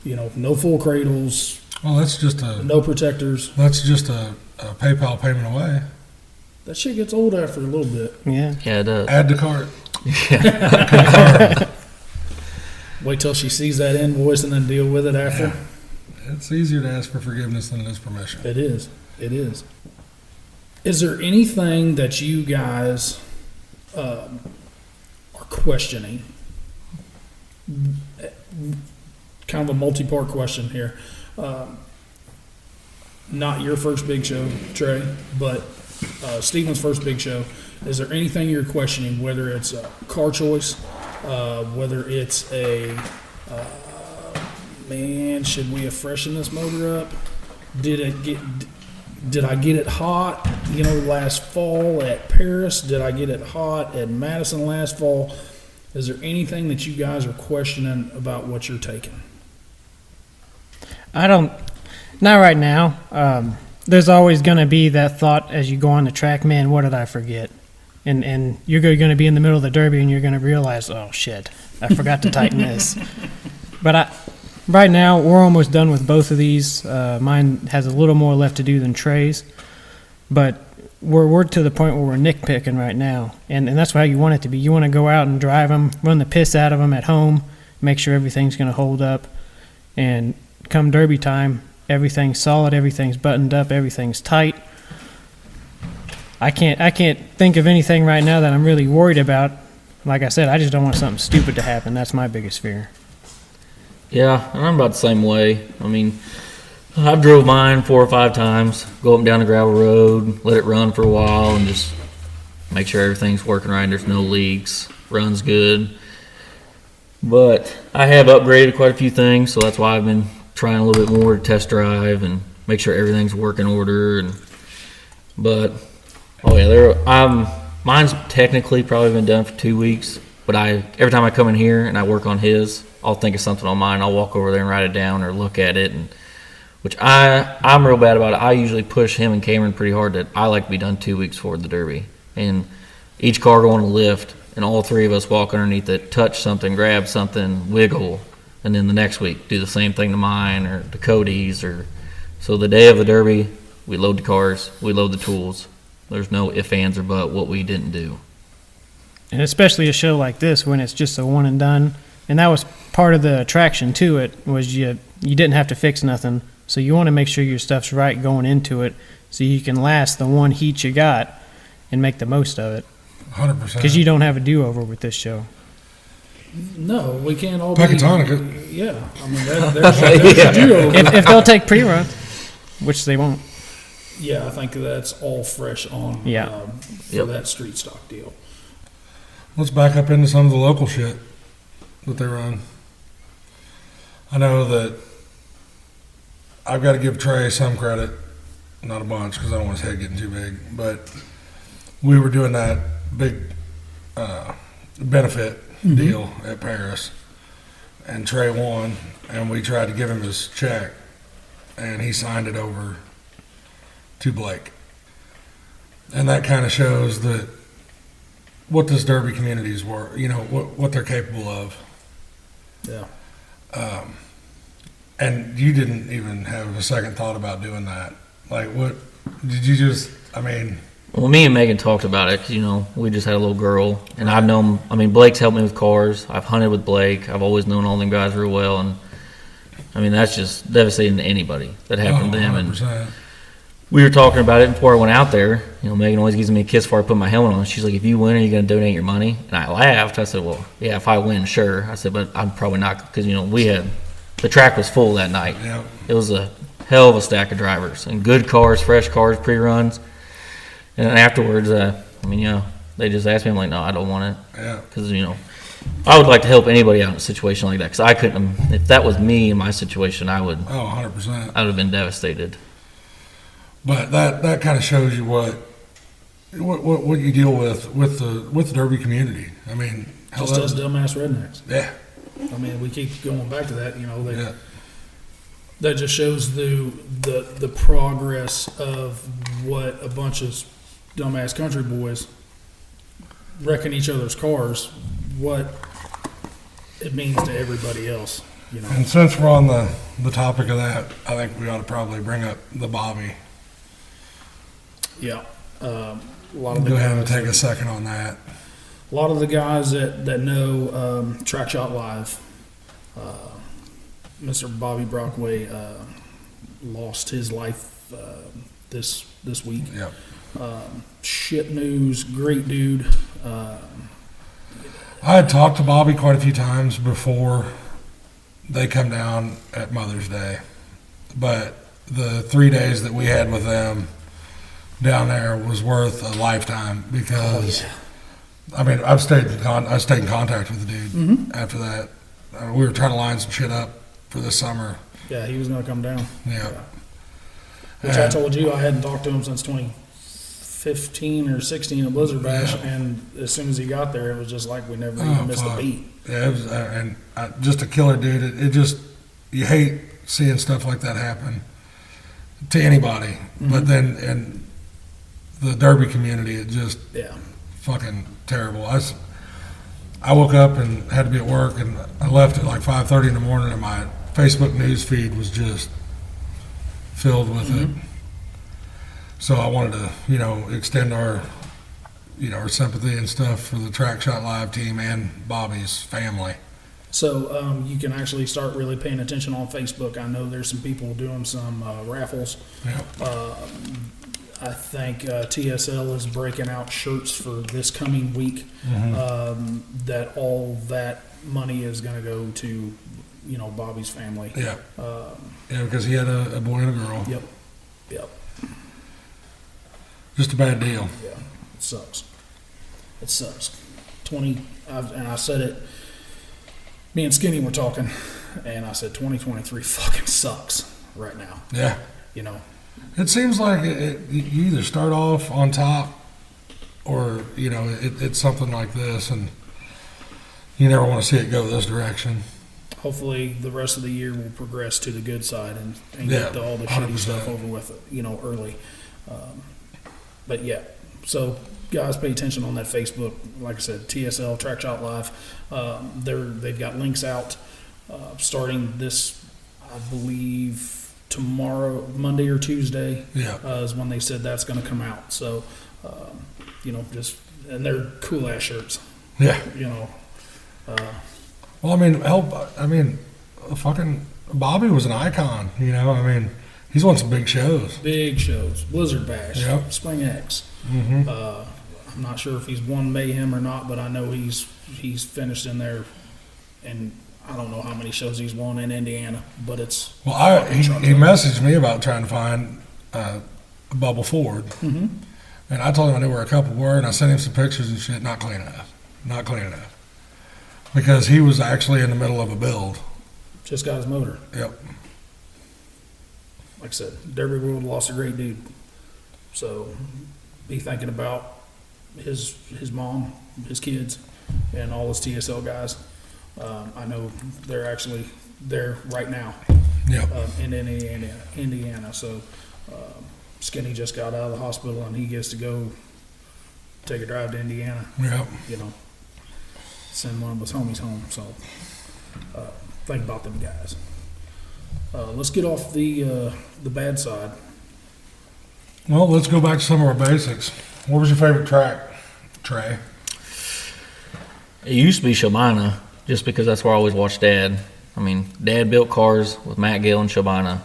no full cradles, Well, that's just a no protectors. PayPal payment away. That shit gets old after a little bit. Yeah. Yeah, it does. Add to cart. Wait till she sees that invoice and then deal with it after. It's easier to ask for forgiveness than it is permission. It is. It is. Is there anything that you guys are questioning? Kind of a multi-part question here. Not your first big show, Trae, but Steven's first big show. Is there anything you're questioning, whether it's a car choice, whether it's a, man, should we have freshened this motor up? Did I get it hot, last fall at Paris? Did I get it hot at Madison last fall? Is there anything that you guys are questioning about what you're taking? Not right now. There's always going to be that thought as you go on the track, man, what did I forget? And you're going to be in the middle of the Derby and you're going to realize, oh, shit, I forgot to tighten this. But right now, we're almost done with both of these. Mine has a little more left to do than Trae's. But we're to the point where we're nitpicking right now. And that's how you want it to be. You want to go out and drive them, run the piss out of them at home, make sure everything's going to hold up. And come Derby time, everything's solid, everything's buttoned up, everything's tight. I can't think of anything right now that I'm really worried about. Like I said, I just don't want something stupid to happen. That's my biggest fear. Yeah, and I'm about the same way. I mean, I've drove mine 4 or 5 times, go up and down the gravel road, let it run for a while, and just make sure everything's working right, there's no leaks, runs good. But I have upgraded quite a few things, so that's why I've been trying a little bit more to test drive and make sure everything's working order. Mine's technically probably been done for 2 weeks, but every time I come in here and I work on his, I'll think of something on mine. I'll walk over there and write it down or look at it, which I'm real bad about it. I usually push him and Cameron pretty hard that I like to be done 2 weeks before the Derby. And each car go on a lift, and all 3 of us walk underneath it, touch something, grab something, wiggle, and then the next week do the same thing to mine or to Cody's. So the day of the Derby, we load the cars, we load the tools. There's no ifs, ands, or but what we didn't do. And especially a show like this when it's just a one and done. And that was part of the attraction to it, was you didn't have to fix nothing. So you want to make sure your stuff's right going into it so you can last the one heat you got and make the most of it. 100%. Because you don't have a do-over with this show. No, we can't all Pecatonica. Yeah, I mean, that's a do-over. If they'll take pre-runs, which they won't. Yeah, I think that's all fresh on Yeah. for that street stock deal. Let's back up into some of the local shit that they run. I know that I've got to give Trae some credit, not a bunch because I don't want his head getting too big, but we were doing that big benefit deal at Paris, and Trae won, and we tried to give him his check, and he signed it over to Blake. And that kind of shows that what this Derby community's worth, what they're capable of. Yeah. And you didn't even have a second thought about doing that. Like, what did you just? Well, me and Megan talked about it 'cause, we just had a little girl, and I've known. Blake's helped me with cars. I've hunted with Blake. I've always known all them guys real well, and that's just devastating to anybody that happened to them. 100%. And we were talking about it before I went out there. Megan always gives me a kiss before I put my helmet on. She's like, "If you win, are you going to donate your money?" And I laughed. I said, "Well, yeah, if I win, sure." I said, "But I'm probably not because the track was full that night. Yeah. It was a hell of a stack of drivers and good cars, fresh cars, pre-runs." And then afterwards, they just asked me. I'm like, "No, I don't want it." Yeah. Because I would like to help anybody out in a situation like that. Because I couldn't. If that was me in my situation, I would. 100%. I would have been devastated. But that kind of shows you what what you deal with the Derby community. I mean, how Just us dumbass rednecks. yeah, I mean, we keep going back to that. You know, yeah, that just shows the progress of what a bunch of dumbass country boys wrecking each other's cars, what it means to everybody else. You know, and since we're on the topic of that, I think we ought to probably bring up the Bobby. yeah. A lot of the Go ahead and guys take a second on that. A lot of the guys that know Track Shot Live, Mr. Bobby Brockway lost his life this week. Yep. Shit news, great dude. I had talked to Bobby quite a few times before they come down at Mother's Day, but the 3 days that we had with them down there was worth a lifetime because, I mean, I stayed in contact with the dude after that. We were trying to line some shit up for this summer. Yeah, he was going to come down. Yeah. Which I told you I hadn't talked to him since 2015 or 16 at Blizzard Bash, and as soon as he got there, it was just like we never even missed a beat. Yeah, it was, just a killer dude. It just, you hate seeing stuff like that happen to anybody, but then in the Derby community, it just fucking terrible. I woke up and had to be at work, and I left at like 5:30 in the morning, and my Facebook news feed was just filled with it. So I wanted to, extend our, our sympathy and stuff for the Track Shot Live team and Bobby's family. So you can actually start really paying attention on Facebook. I know there's some people doing some raffles. Yeah. I think TSL is breaking out shirts for this coming week. That all that money is going to go to, Bobby's family. Yeah. Because he had a boy and a girl. Yep. Just a bad deal. Yeah, it sucks. It sucks. And I said it. Me and Skinny were talking, and I said 2023 fucking sucks right now. Yeah. You It seems like you either start off on top or, it's something like this, and you never want to see it go this direction. Hopefully the rest of the year will progress to the good side and get all the shitty 100%. stuff over with, early. But yeah, so guys, pay attention on that Facebook. Like I said, TSL, Track Shot Live. They've got links out starting this, I believe, tomorrow, Monday or Tuesday, is when they said that's going to come out. So, and they're cool ass shirts. Yeah. Well, fucking Bobby was an icon. He's won some big shows. Big shows, Blizzard Bash, Spring X. I'm not sure if he's won Mayhem or not, but I know he's finished in there, and I don't know how many shows he's won in Indiana, but it's... Well, he messaged me about trying to find a Bubble Ford, and I told him I knew where a couple were, and I sent him some pictures and shit. Not clean enough. Because he was actually in the middle of a build. Just got his motor. Yep. Like I said, Derby World lost a great dude. So be thinking about his mom, his kids, and all his TSL guys. I know they're actually there right now in Indiana. So Skinny just got out of the hospital, and he gets to go take a drive to Indiana. Yep. Send one of his homies home. So think about them guys. Let's get off the bad side. Well, let's go back to some of our basics. What was your favorite track, Trae? It used to be Shabana, just because that's where I always watched Dad. Dad built cars with Matt Gill and Shabana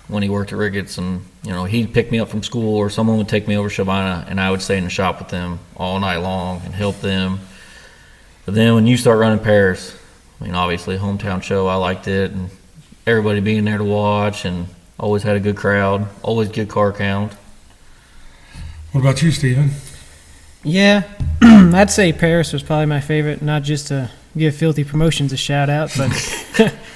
when he worked at Ricketts, and he'd pick me up from school, or someone would take me over Shabana, and I would stay in the shop with them all night long and help them. But then when you start running Paris, obviously hometown show, I liked it, and everybody being there to watch, and always had a good crowd, always good car count. What about you, Steven? Yeah, I'd say Paris was probably my favorite, not just to give Filthy Promotions a shout out, but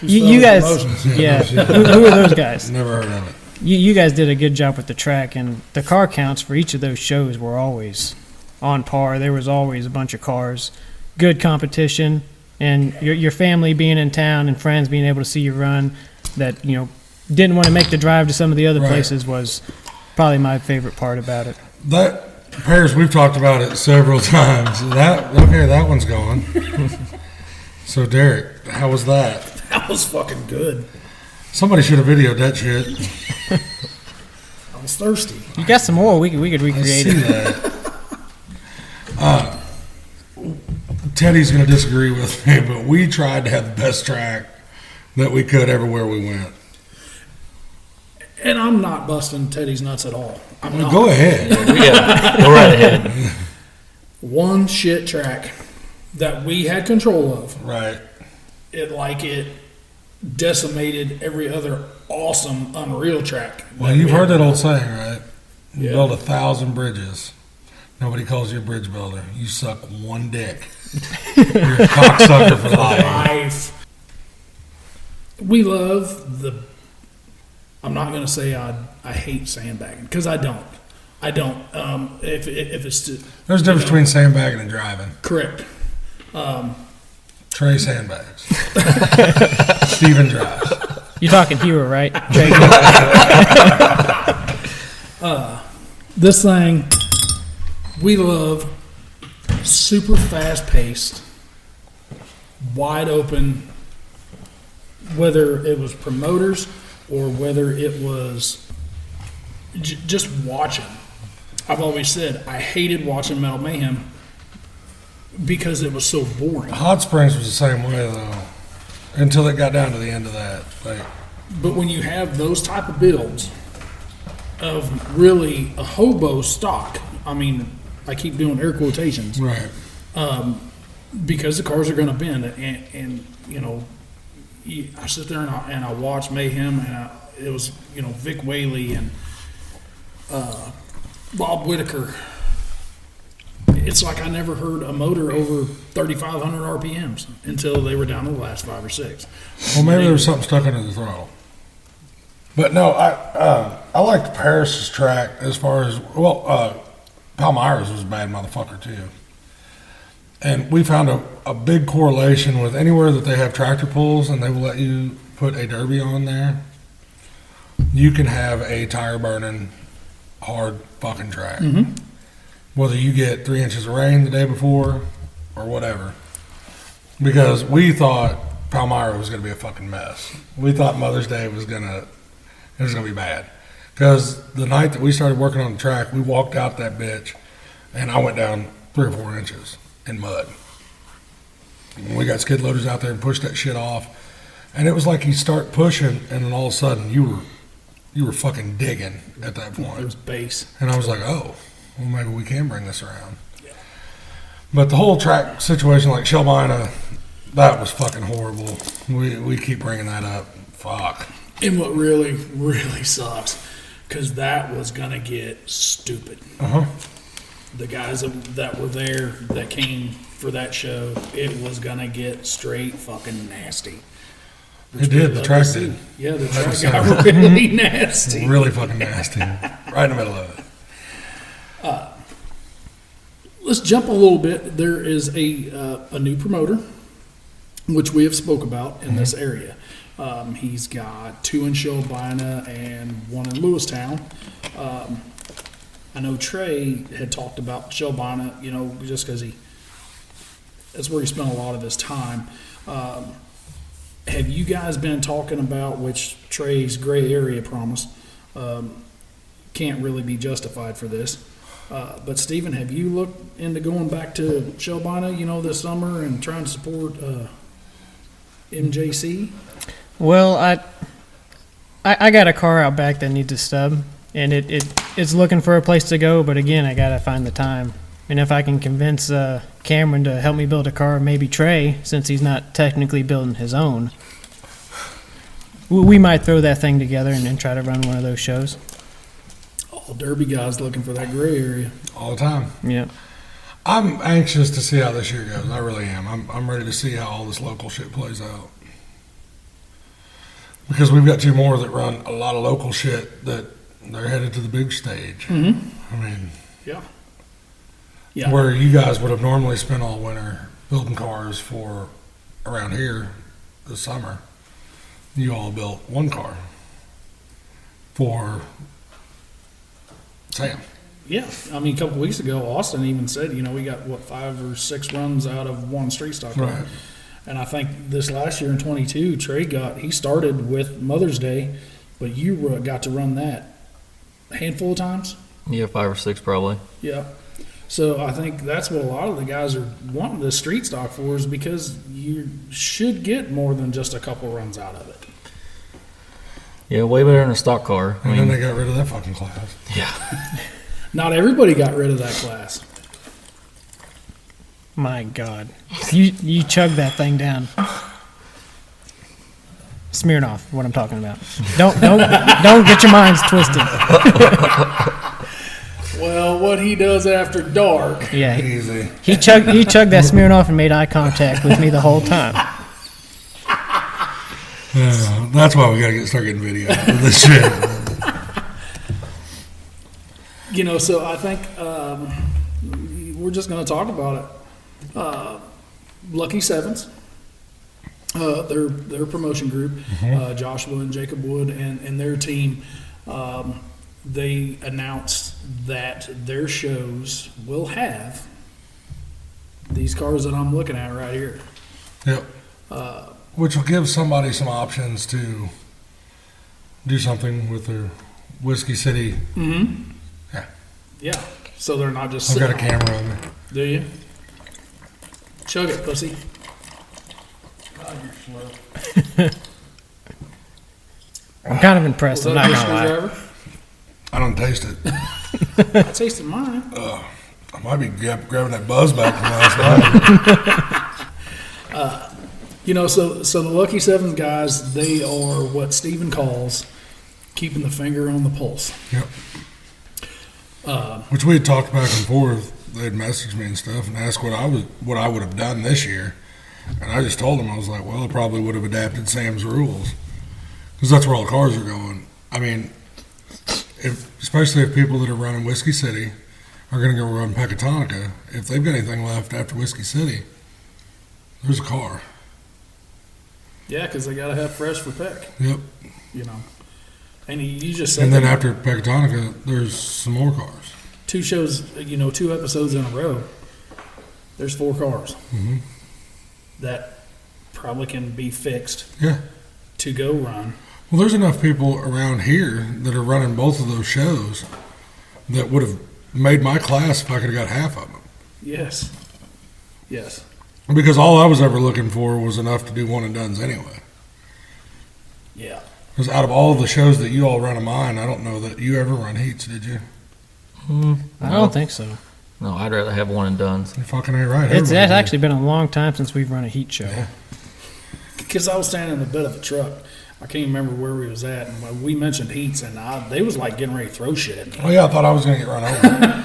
you guys, who are those guys? Never heard of it. You guys did a good job with the track, and the car counts for each of those shows were always on par. There was always a bunch of cars, good competition, and your family being in town and friends being able to see you run that, didn't want to make the drive to some of the other Right. places was probably my favorite part about it. That Paris, we've talked about it several times. That one's gone. So Derek, how was that? That was fucking good. Somebody should have videoed that shit. I was thirsty. You got some more, we could I recreate see it. that. Teddy's going to disagree with me, but we tried to have the best track that we could everywhere we went. And I'm not busting Teddy's nuts at all. I'm not. Go ahead. Yeah, go right ahead. One shit track that we had control of. Right. It decimated every other awesome, unreal track. Well, you've heard that old saying, right? You Yeah. build 1,000 bridges. Nobody calls you a bridge builder. You suck one dick. You're a cocksucker for life. Life. We love the. I'm not going to say I hate sandbagging because I don't. If it's There's a difference between sandbagging and driving. correct. Trae sandbags. Steven drives. You're talking hero, right? This thing we love, super fast paced, wide open. Whether it was promoters or whether it was just watching. I've always said I hated watching Metal Mayhem because it was so boring. Hot Springs was the same way, though, until it got down to the end of that. But when you have those type of builds of really a hobo stock, I mean, I keep doing air quotations Right. because the cars are going to bend, and I sit there and I watch Mayhem, and it was Vic Whaley and Bob Whitaker. It's like I never heard a motor over 3,500 RPMs until they were down to the last 5 or 6. Well, maybe there was something stuck under the throttle. But no, I liked Paris's track as far as, Palmyra's was a bad motherfucker too. And we found a big correlation with anywhere that they have tractor pulls and they will let you put a derby on there, you can have a tire burning hard fucking track. Mm-hmm. Whether you get 3 inches of rain the day before or whatever. Because we thought Palmyra was going to be a fucking mess. We thought Mother's Day was going to be bad. Because the night that we started working on the track, we walked out that bitch and I went down 3 or 4 inches in mud. And we got skid loaders out there and pushed that shit off. And it was like you start pushing and then all of a sudden you were fucking digging at that point. It was base. And I was like, oh, well, maybe we can bring this around. Yeah. But the whole track situation, like Shelbina, that was fucking horrible. We keep bringing that up. Fuck. And what really, really sucks, because that was going to get stupid. Uh-huh. The guys that were there, that came for that show, it was going to get straight fucking nasty. It did. The track did. Yeah, the track got really nasty. Really fucking nasty. Right in the middle of it. Let's jump a little bit. There is a new promoter, which we have spoke about in this area. He's got 2 in Shelbina and 1 in Lewistown. I know Trae had talked about Shelbina, just because that's where he spent a lot of his time. Have you guys been talking about, which Trae's gray area promise can't really be justified for this, but Stephen, have you looked into going back to Shelbina, this summer and trying to support MJC? Well, I got a car out back that needs a stub, and it's looking for a place to go, but again, I gotta find the time. And if I can convince Cameron to help me build a car, maybe Trae, since he's not technically building his own, we might throw that thing together and try to run one of those shows. All Derby guys looking for that gray area. All the time. Yeah. I'm anxious to see how this year goes. I really am. I'm ready to see how all this local shit plays out. Because we've got two more that run a lot of local shit that they're headed to the big stage. Mm-hmm. I mean, yeah. where you guys would have normally spent all winter building cars for around here this summer, you all built one car for Sam. Yeah, I mean, a couple of weeks ago, Austin even said, we got, 5 or 6 runs out of one street stock car. Right. And I think this last year in 22, Trae he started with Mother's Day, but you got to run that a handful of times. Yeah, 5 or 6 probably. Yeah. So I think that's what a lot of the guys are wanting the street stock for, is because you should get more than just a couple runs out of it. Yeah, way better than a stock car. And then they got rid of that fucking class. Yeah. Not everybody got rid of that class. My God, you chug that thing down. Smirnoff, what I'm talking about. Don't get your minds twisted. Well, what he does after dark. Yeah, Easy. he chugged that Smirnoff and made eye contact with me the whole time. Yeah, that's why we got to start getting video of this shit. So I think we're just going to talk about it. Lucky Sevens, their promotion group, Joshua and Jacob Wood and their team, they announced that their shows will have these cars that I'm looking at right here. Yep. Which will give somebody some options to do something with their Whiskey City. Mm-hmm. Yeah. Yeah. So they're not just I've sitting got a camera on me. Do you? Chug it, pussy. I'm kind of impressed. Was I'm that not a gonna lie. screwdriver? I don't taste it. I tasted mine. I might be grabbing that buzz back from last night. So the Lucky Sevens guys, they are what Steven calls keeping the finger on the pulse. Yep. Which we had talked back and forth. They had messaged me and stuff and asked what I would have done this year, and I just told them, I was like, well, I probably would have adapted Sam's rules because that's where all the cars are going. I mean, especially if people that are running Whiskey City are going to go run Pecatonica, if they've got anything left after Whiskey City, there's a car. Yeah, because they got to have fresh for Peck. Yep. And you just said And then that after Pecatonica, there's some more cars. 2 shows, 2 episodes in a row, there's 4 cars that probably can be fixed Yeah. to go run. Well, there's enough people around here that are running both of those shows that would have made my class if I could have got half of them. Yes. Because all I was ever looking for was enough to do one and dones anyway. Yeah. Because out of all the shows that you all run of mine, I don't know that you ever run heats, did you? I don't think so. No, I'd rather have one and done. You fucking ain't right. It's Everybody actually been a long time since we've run a heat show. Yeah. Because I was standing in the bed of a truck. I can't remember where we was at, and we mentioned heats, and they was like getting ready to throw shit at me. Oh, yeah, I thought I was going to get run over.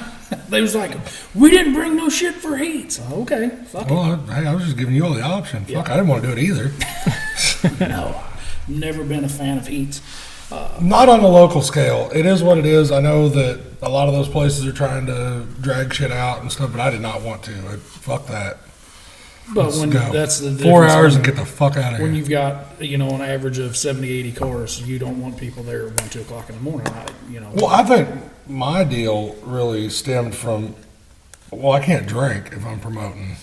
They was like, we didn't bring no shit for heats. Okay, fuck Well, I was just giving you all the option. Yeah. Fuck, I didn't want to do it either. it. No, never been a fan of heats. Not on a local scale. It is what it is. I know that a lot of those places are trying to drag shit out and stuff, but I did not want to. Fuck that. But Let's when go. that's the 4 difference hours when- and get the fuck out of When here. you've got, an average of 70, 80 cars, you don't want people there at 1, 2 o'clock in the morning. Well, I think my deal really stemmed from, I can't drink if I'm promoting.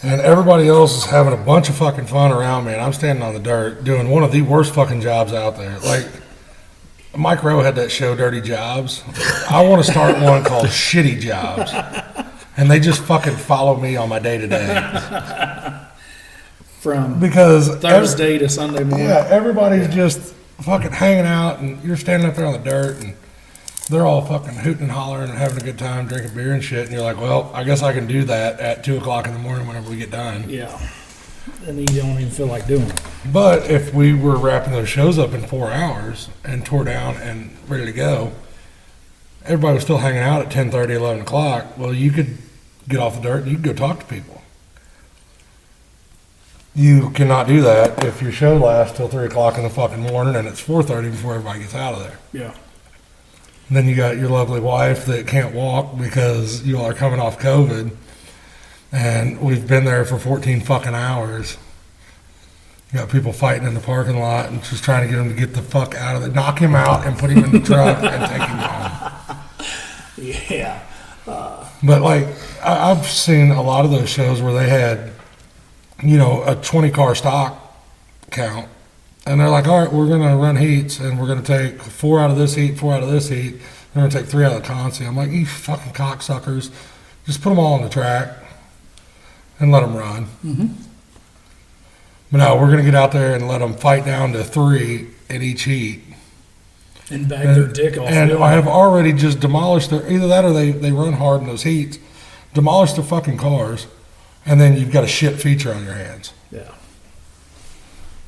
And everybody else is having a bunch of fucking fun around me, and I'm standing on the dirt doing one of the worst fucking jobs out there. Like, Mike Rowe had that show, Dirty Jobs. I want to start one called Shitty Jobs. And they just fucking follow me on my day-to-day. From Because Thursday to Sunday morning. yeah, everybody's just fucking hanging out, and you're standing up there on the dirt, and they're all fucking hooting and hollering and having a good time, drinking beer and shit. And you're like, well, I guess I can do that at 2 o'clock in the morning whenever we get done. Yeah. And you don't even feel like doing it. But if we were wrapping those shows up in 4 hours and tore down and ready to go, everybody was still hanging out at 10:30, 11 o'clock. Well, you could get off the dirt and you could go talk to people. You cannot do that if your show lasts till 3 o'clock in the fucking morning and it's 4:30 before everybody gets out of there. Yeah. And then you got your lovely wife that can't walk because you all are coming off COVID, and we've been there for 14 fucking hours. You got people fighting in the parking lot and just trying to get him to get the fuck out of there, knock him out and put him in the truck and take him home. Yeah. But like, I've seen a lot of those shows where they had, you know, a 20 car stock count, and they're like, all right, we're going to run heats, and we're going to take 4 out of this heat, 4 out of this heat, and we're going to take 3 out of the consi. I'm like, you fucking cocksuckers, just put them all on the track and let them run. Mm-hmm. But no, we're going to get out there and let them fight down to 3 in each heat. And bag their dick off. And I have already just demolished their, either that or they run hard in those heats, demolish their fucking cars, and then you've got a shit feature on your hands. Yeah.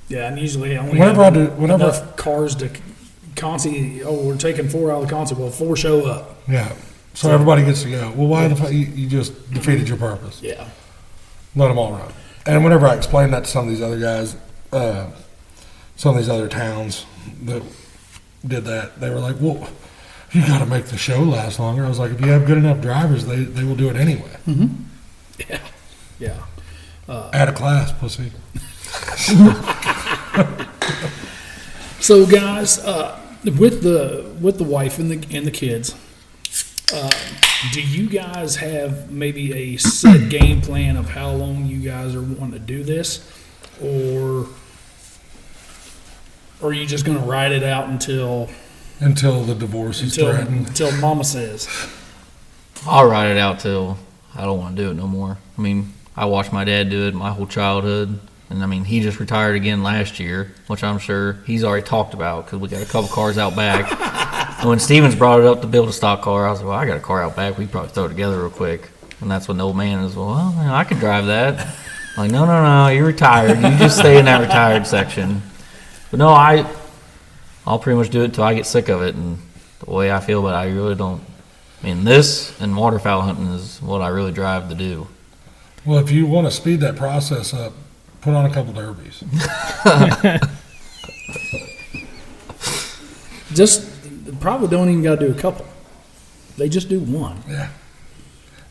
Yeah, and usually I only Whenever have I do- whenever- enough cars to consi. Oh, we're taking 4 out of the consi. Well, 4 show up. Yeah. So everybody gets to go. Well, why the fuck? You just defeated your purpose. Yeah. Let them all run. And whenever I explain that to some of these other guys, some of these other towns that did that, they were like, well, you got to make the show last longer. I was like, if you have good enough drivers, they will do it anyway. Mm-hmm. Yeah. Yeah. Add a class, pussy. So, guys, with the wife and the kids, do you guys have maybe a set game plan of how long you guys are wanting to do this, or are you just going to ride it out until the divorce is threatened? Until Mama says? I'll ride it out till I don't want to do it no more. I mean, I watched my dad do it my whole childhood. And, I mean, he just retired again last year, which I'm sure he's already talked about because we got a couple cars out back. And when Stevens brought it up to build a stock car, I was like, well, I got a car out back. We can probably throw it together real quick. And that's when the old man is, well, I could drive that. I'm like, no, you're retired. You just stay in that retired section. But, no, I'll pretty much do it until I get sick of it. And the way I feel about it, I really don't. I mean, this and waterfowl hunting is what I really drive to do. Well, if you want to speed that process up, put on a couple derbies. Just probably don't even got to do a couple. They just do one. Yeah.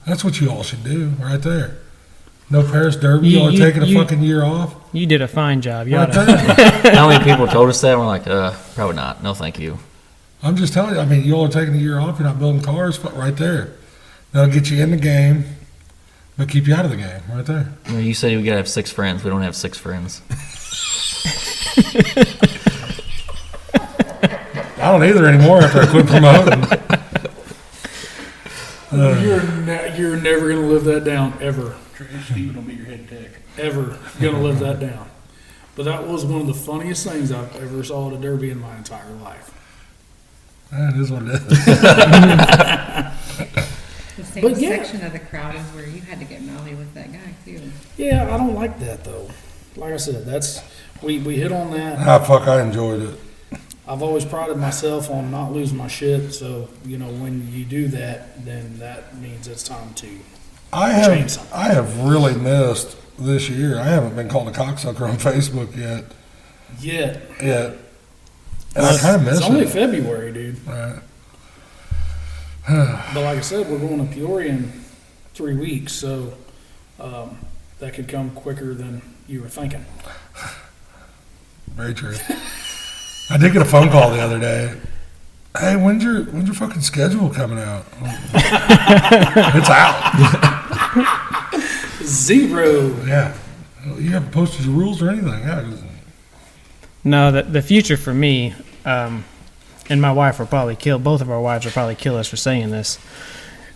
That's what you all should do right there. No Paris Derby. You all are You- taking a you- fucking year off. You did a fine job. You Right oughta- there. How many people told us that? And we're like, probably not. No, thank you. I'm just telling you. I mean, you all are taking a year off. You're not building cars. Right there. That'll get you in the game, but keep you out of the game. Right there. I mean, you said we got to have 6 friends. We don't have 6 friends. I don't either anymore after I quit promoting. You're never going to live that down, ever. Steve will be your head tech. Ever going to live that down. But that was one of the funniest things I've ever saw at a derby in my entire life. That is what it is. The same But yeah. section of the crowd is where you had to get mouthy with that guy too. Yeah, I don't like that though. Like I said, we hit on that. Ah, fuck, I enjoyed it. I've always prided myself on not losing my shit. So when you do that, then that means it's time to. Change something. I have really missed this year. I haven't been called a cocksucker on Facebook yet. And I kind of miss It's only it. February, dude. Right. But like I said, we're going to Peoria in 3 weeks, so that could come quicker than you were thinking. Very true. I did get a phone call the other day. Hey, when's your fucking schedule coming out? It's out. 0. Yeah. You haven't posted your rules or anything. Yeah. No, the future for me, and my wife will probably kill, both of our wives will probably kill us for saying this.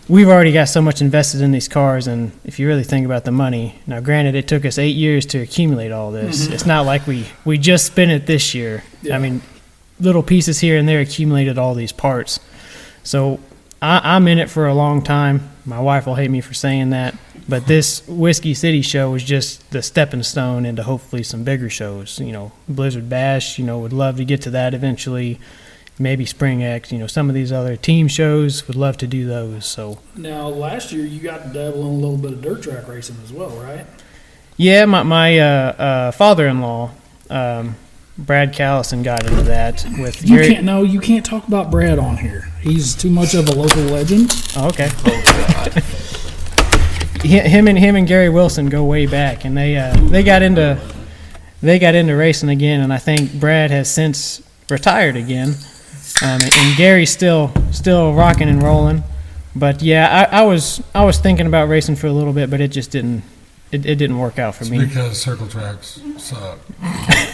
We've already got so much invested in these cars, and if you really think about the money, now granted it took us 8 years to accumulate all this. It's not like we just spent it this year. Yeah. I mean, little pieces here and there accumulated all these parts. So I'm in it for a long time. My wife will hate me for saying that, but this Whiskey City show was just the stepping stone into hopefully some bigger shows. Blizzard Bash, would love to get to that eventually. Maybe Spring X, some of these other team shows, would love to do those. So Now, last year you got to dabble in a little bit of dirt track racing as well, right? Yeah, my father-in-law, Brad Callison, got into that with Gary. You can't talk about Brad on here. He's too much of a local legend. Oh, okay. Him and Gary Wilson go way back, and they got into racing again. And I think Brad has since retired again, and Gary's still rocking and rolling. But yeah, I was thinking about racing for a little bit, but it just didn't. It didn't work out for me. Because circle tracks suck. Well,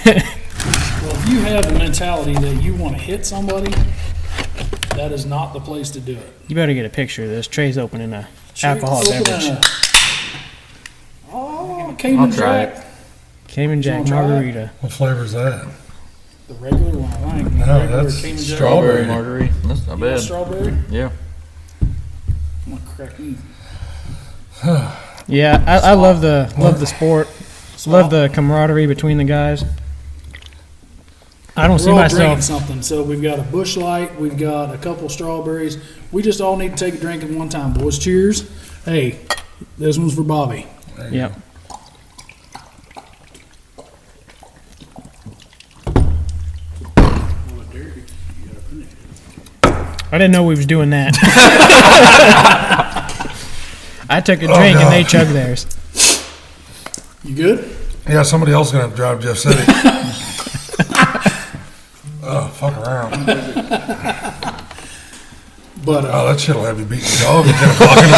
if you have the mentality that you want to hit somebody, that is not the place to do it. You better get a picture of this. Trey's opening a alcohol beverage. Cayman I'll try Jack. it. Cayman Jack wanna try it? margarita. What flavor is that? The regular one, I think. No, Regular that's Cayman Jack. strawberry. margarita. That's not You want bad. strawberry? Yeah. I'm gonna crack me. Yeah, I love the sport. Love the camaraderie between the guys. I don't see We're all drinking myself. something. So we've got a Busch Light, we've got a couple strawberries. We just all need to take a drink at one time, boys. Cheers. Hey, this one's for Bobby. Yep. I didn't know we was doing that. I took a drink and they chugged theirs. You good? Yeah, somebody else is going to have to drive Jeff City. Oh, fuck around. But Oh, that shit'll have you beating the dog at 10 o'clock in the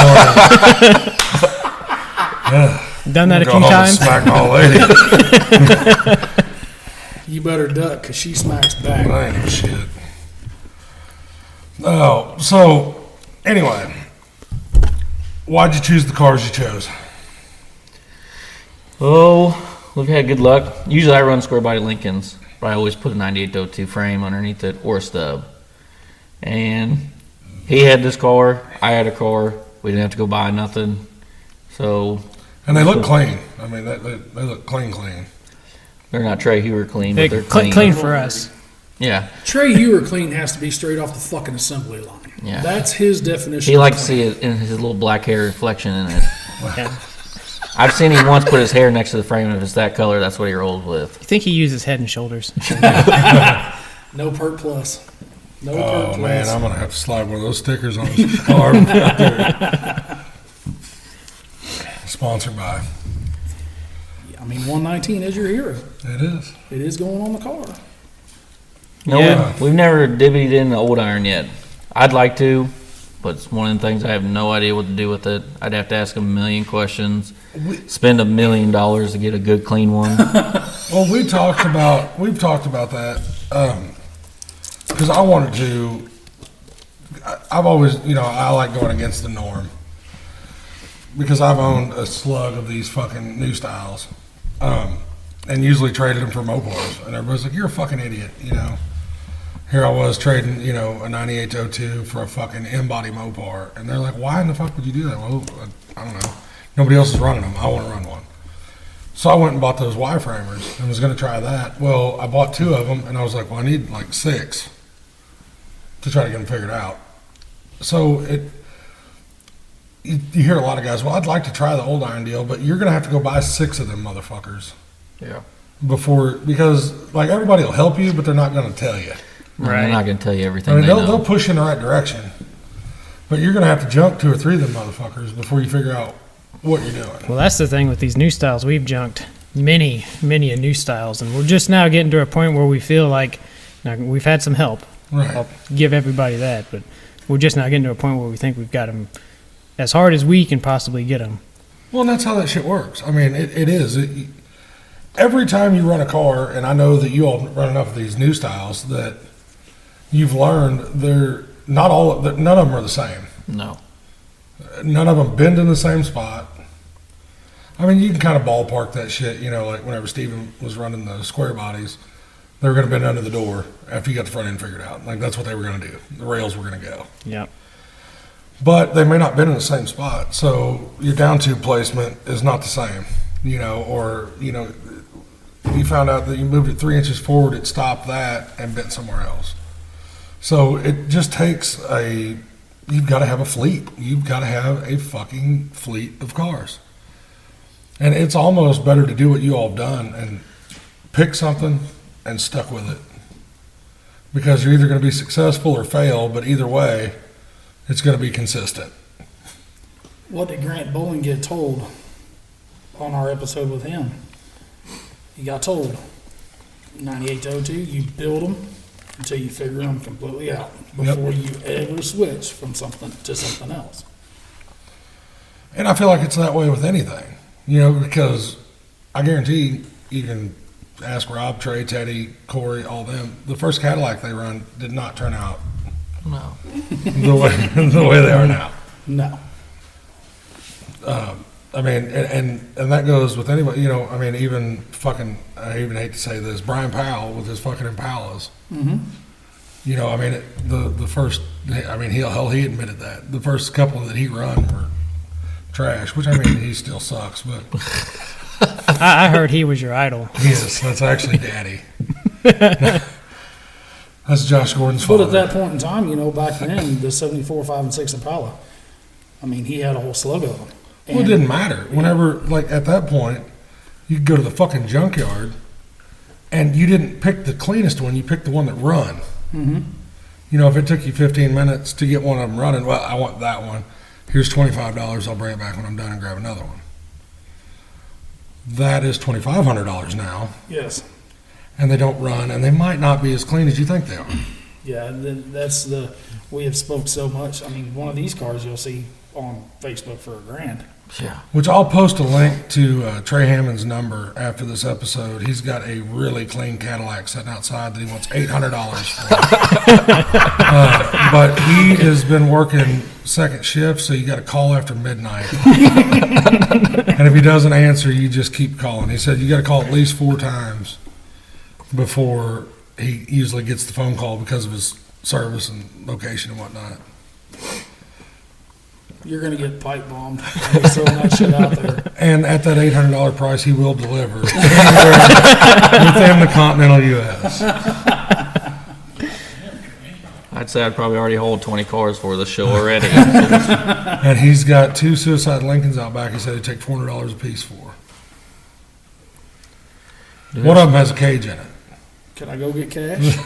morning. Done that a Go few home and times. smack my old lady. you better duck because she smacks back. I ain't shit. Oh, so anyway, why'd you choose the cars you chose? Oh, we've had good luck. Usually I run square body Lincolns, but I always put a 9802 frame underneath it or a stub. And he had this car, I had a car. We didn't have to go buy nothing. So And they look clean. I mean, they look clean. they're not Trae Hayhurst clean, but they're Clean, clean. clean for us. Yeah. Trae Hayhurst clean has to be straight off the fucking assembly line. Yeah. That's his definition. He of likes to clean. see it in his little black hair reflection in it. Yeah. I've seen him once put his hair next to the frame, and if it's that color, that's what he rolls with. I think he uses Head and Shoulders. No Pert Plus. No Pert Oh Plus. man, I'm gonna have to slide one of those stickers on his car. Sponsored by. I mean, 119 is your hero. It is. It is going on the car. No, Yeah. we've never divvied in the old iron yet. I'd like to, but it's one of the things I have no idea what to do with it. I'd have to ask him a million questions, spend $1 million to get a good clean one. Well, we've talked about that because I wanted to. I've always, I like going against the norm because I've owned a slug of these fucking new styles, and usually traded them for Mopars, and everybody's like, "You're a fucking idiot," Here I was trading, a 9802 for a fucking M-body Mopar, and they're like, "Why in the fuck would you do that?" Well, I don't know. Nobody else is running them. I want to run one. So I went and bought those Y-framers and was going to try that. Well, I bought 2 of them, and I was like, well, I need like 6 to try to get them figured out. So you hear a lot of guys, well, I'd like to try the old iron deal, but you're going to have to go buy 6 of them motherfuckers Yeah. because like everybody will help you, but they're not going to tell you. Right. They're not going to tell you everything I mean, they know. they'll push you in the right direction, but you're going to have to jump 2 or 3 of them motherfuckers before you figure out what you're doing. Well, that's the thing with these new styles. We've junked many a new styles, and we're just now getting to a point where we feel like now, we've had some help. Right. I'll give everybody that, but we're just now getting to a point where we think we've got them as hard as we can possibly get them. Well, and that's how that shit works. I mean, it is. Every time you run a car, and I know that you all run enough of these new styles that you've learned they're not all. None of them are the same. No. None of them bend in the same spot. I mean, you can kind of ballpark that shit. Like whenever Steven was running the square bodies, they were going to bend under the door after you got the front end figured out. Like that's what they were going to do. The rails were going to go. Yeah. But they may not bend in the same spot. So your down tube placement is not the same, or you found out that you moved it 3 inches forward, it stopped that and bent somewhere else. So it just takes you've got to have a fleet. You've got to have a fucking fleet of cars. And it's almost better to do what you all have done and pick something and stuck with it. Because you're either going to be successful or fail, but either way, it's going to be consistent. What did Grant Bowling get told on our episode with him? He got told, 98 to 02, you build them until you figure them completely out before you ever switch from something to something else. And I feel like it's that way with anything, you know, because I guarantee you can ask Rob, Trae, Teddy, Corey, all them. The first Cadillac they run did not turn out No. the way they are now. No. I mean, and that goes with anybody, you know, I mean, even fucking, I even hate to say this, Brian Powell with his fucking Impalas. Mm-hmm. You know, I mean, the first, I mean, he admitted that. The first couple that he run were trash, which I mean, he still sucks, but I heard he was your idol. yes, that's actually Daddy. That's Josh Gordon's But father. at that point in time, you know, back then, the 74, 5, and 6 Impala, I mean, he had a whole slug of them. Well, it didn't matter. Whenever, like, at that point, you could go to the fucking junkyard, and you didn't pick the cleanest one. You picked the one that run. Mm-hmm. You know, if it took you 15 minutes to get one of them running, well, I want that one. Here's $25. I'll bring it back when I'm done and grab another one. That is $2,500 now, Yes. and they don't run, and they might not be as clean as you think they are. Yeah, that's we have spoke so much. I mean, one of these cars you'll see on Facebook for $1,000. Yeah. Which I'll post a link to Trae Hammond's number after this episode. He's got a really clean Cadillac sitting outside that he wants $800 for. But he has been working second shift, so you got to call after midnight. And if he doesn't answer, you just keep calling. He said you got to call at least 4 times before he usually gets the phone call because of his service and location and whatnot. You're going to get pipe bombed. He's throwing that shit out there. And at that $800 price, he will deliver within the continental U.S. I'd say I'd probably already hold 20 cars for the show already. And he's got 2 Suicide Lincolns out back. He said he'd take $400 a piece for. One of them has a cage in it. Can I go get cash?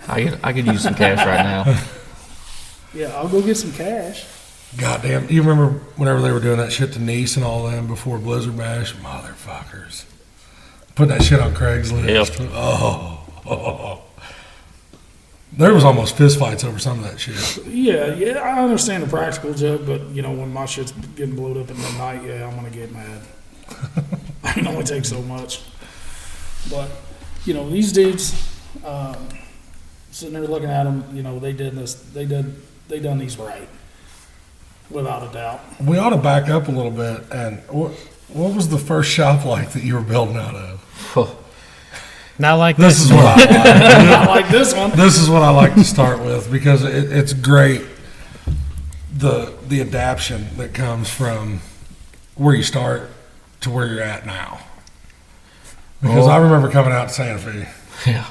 I could use some cash right now. Yeah, I'll go get some cash. Goddamn! You remember whenever they were doing that shit to Nice and all them before Blizzard Bash? Motherfuckers. Putting that shit on Craigslist. Yep. Oh. There was almost fistfights over some of that shit. Yeah, I understand the practical joke, but, you know, when my shit's getting blowed up in the night, yeah, I'm going to get mad. I can only take so much. But, you know, these dudes, sitting there looking at them, you know, they done these right. Without a doubt. We ought to back up a little bit. And what was the first shop like that you were building out of? Not like This this. is what I like. I like this one. This is what I like to start with because it's great. The adaptation that comes from where you start to where you're at now. Because I remember coming out to Santa Fe. Yeah.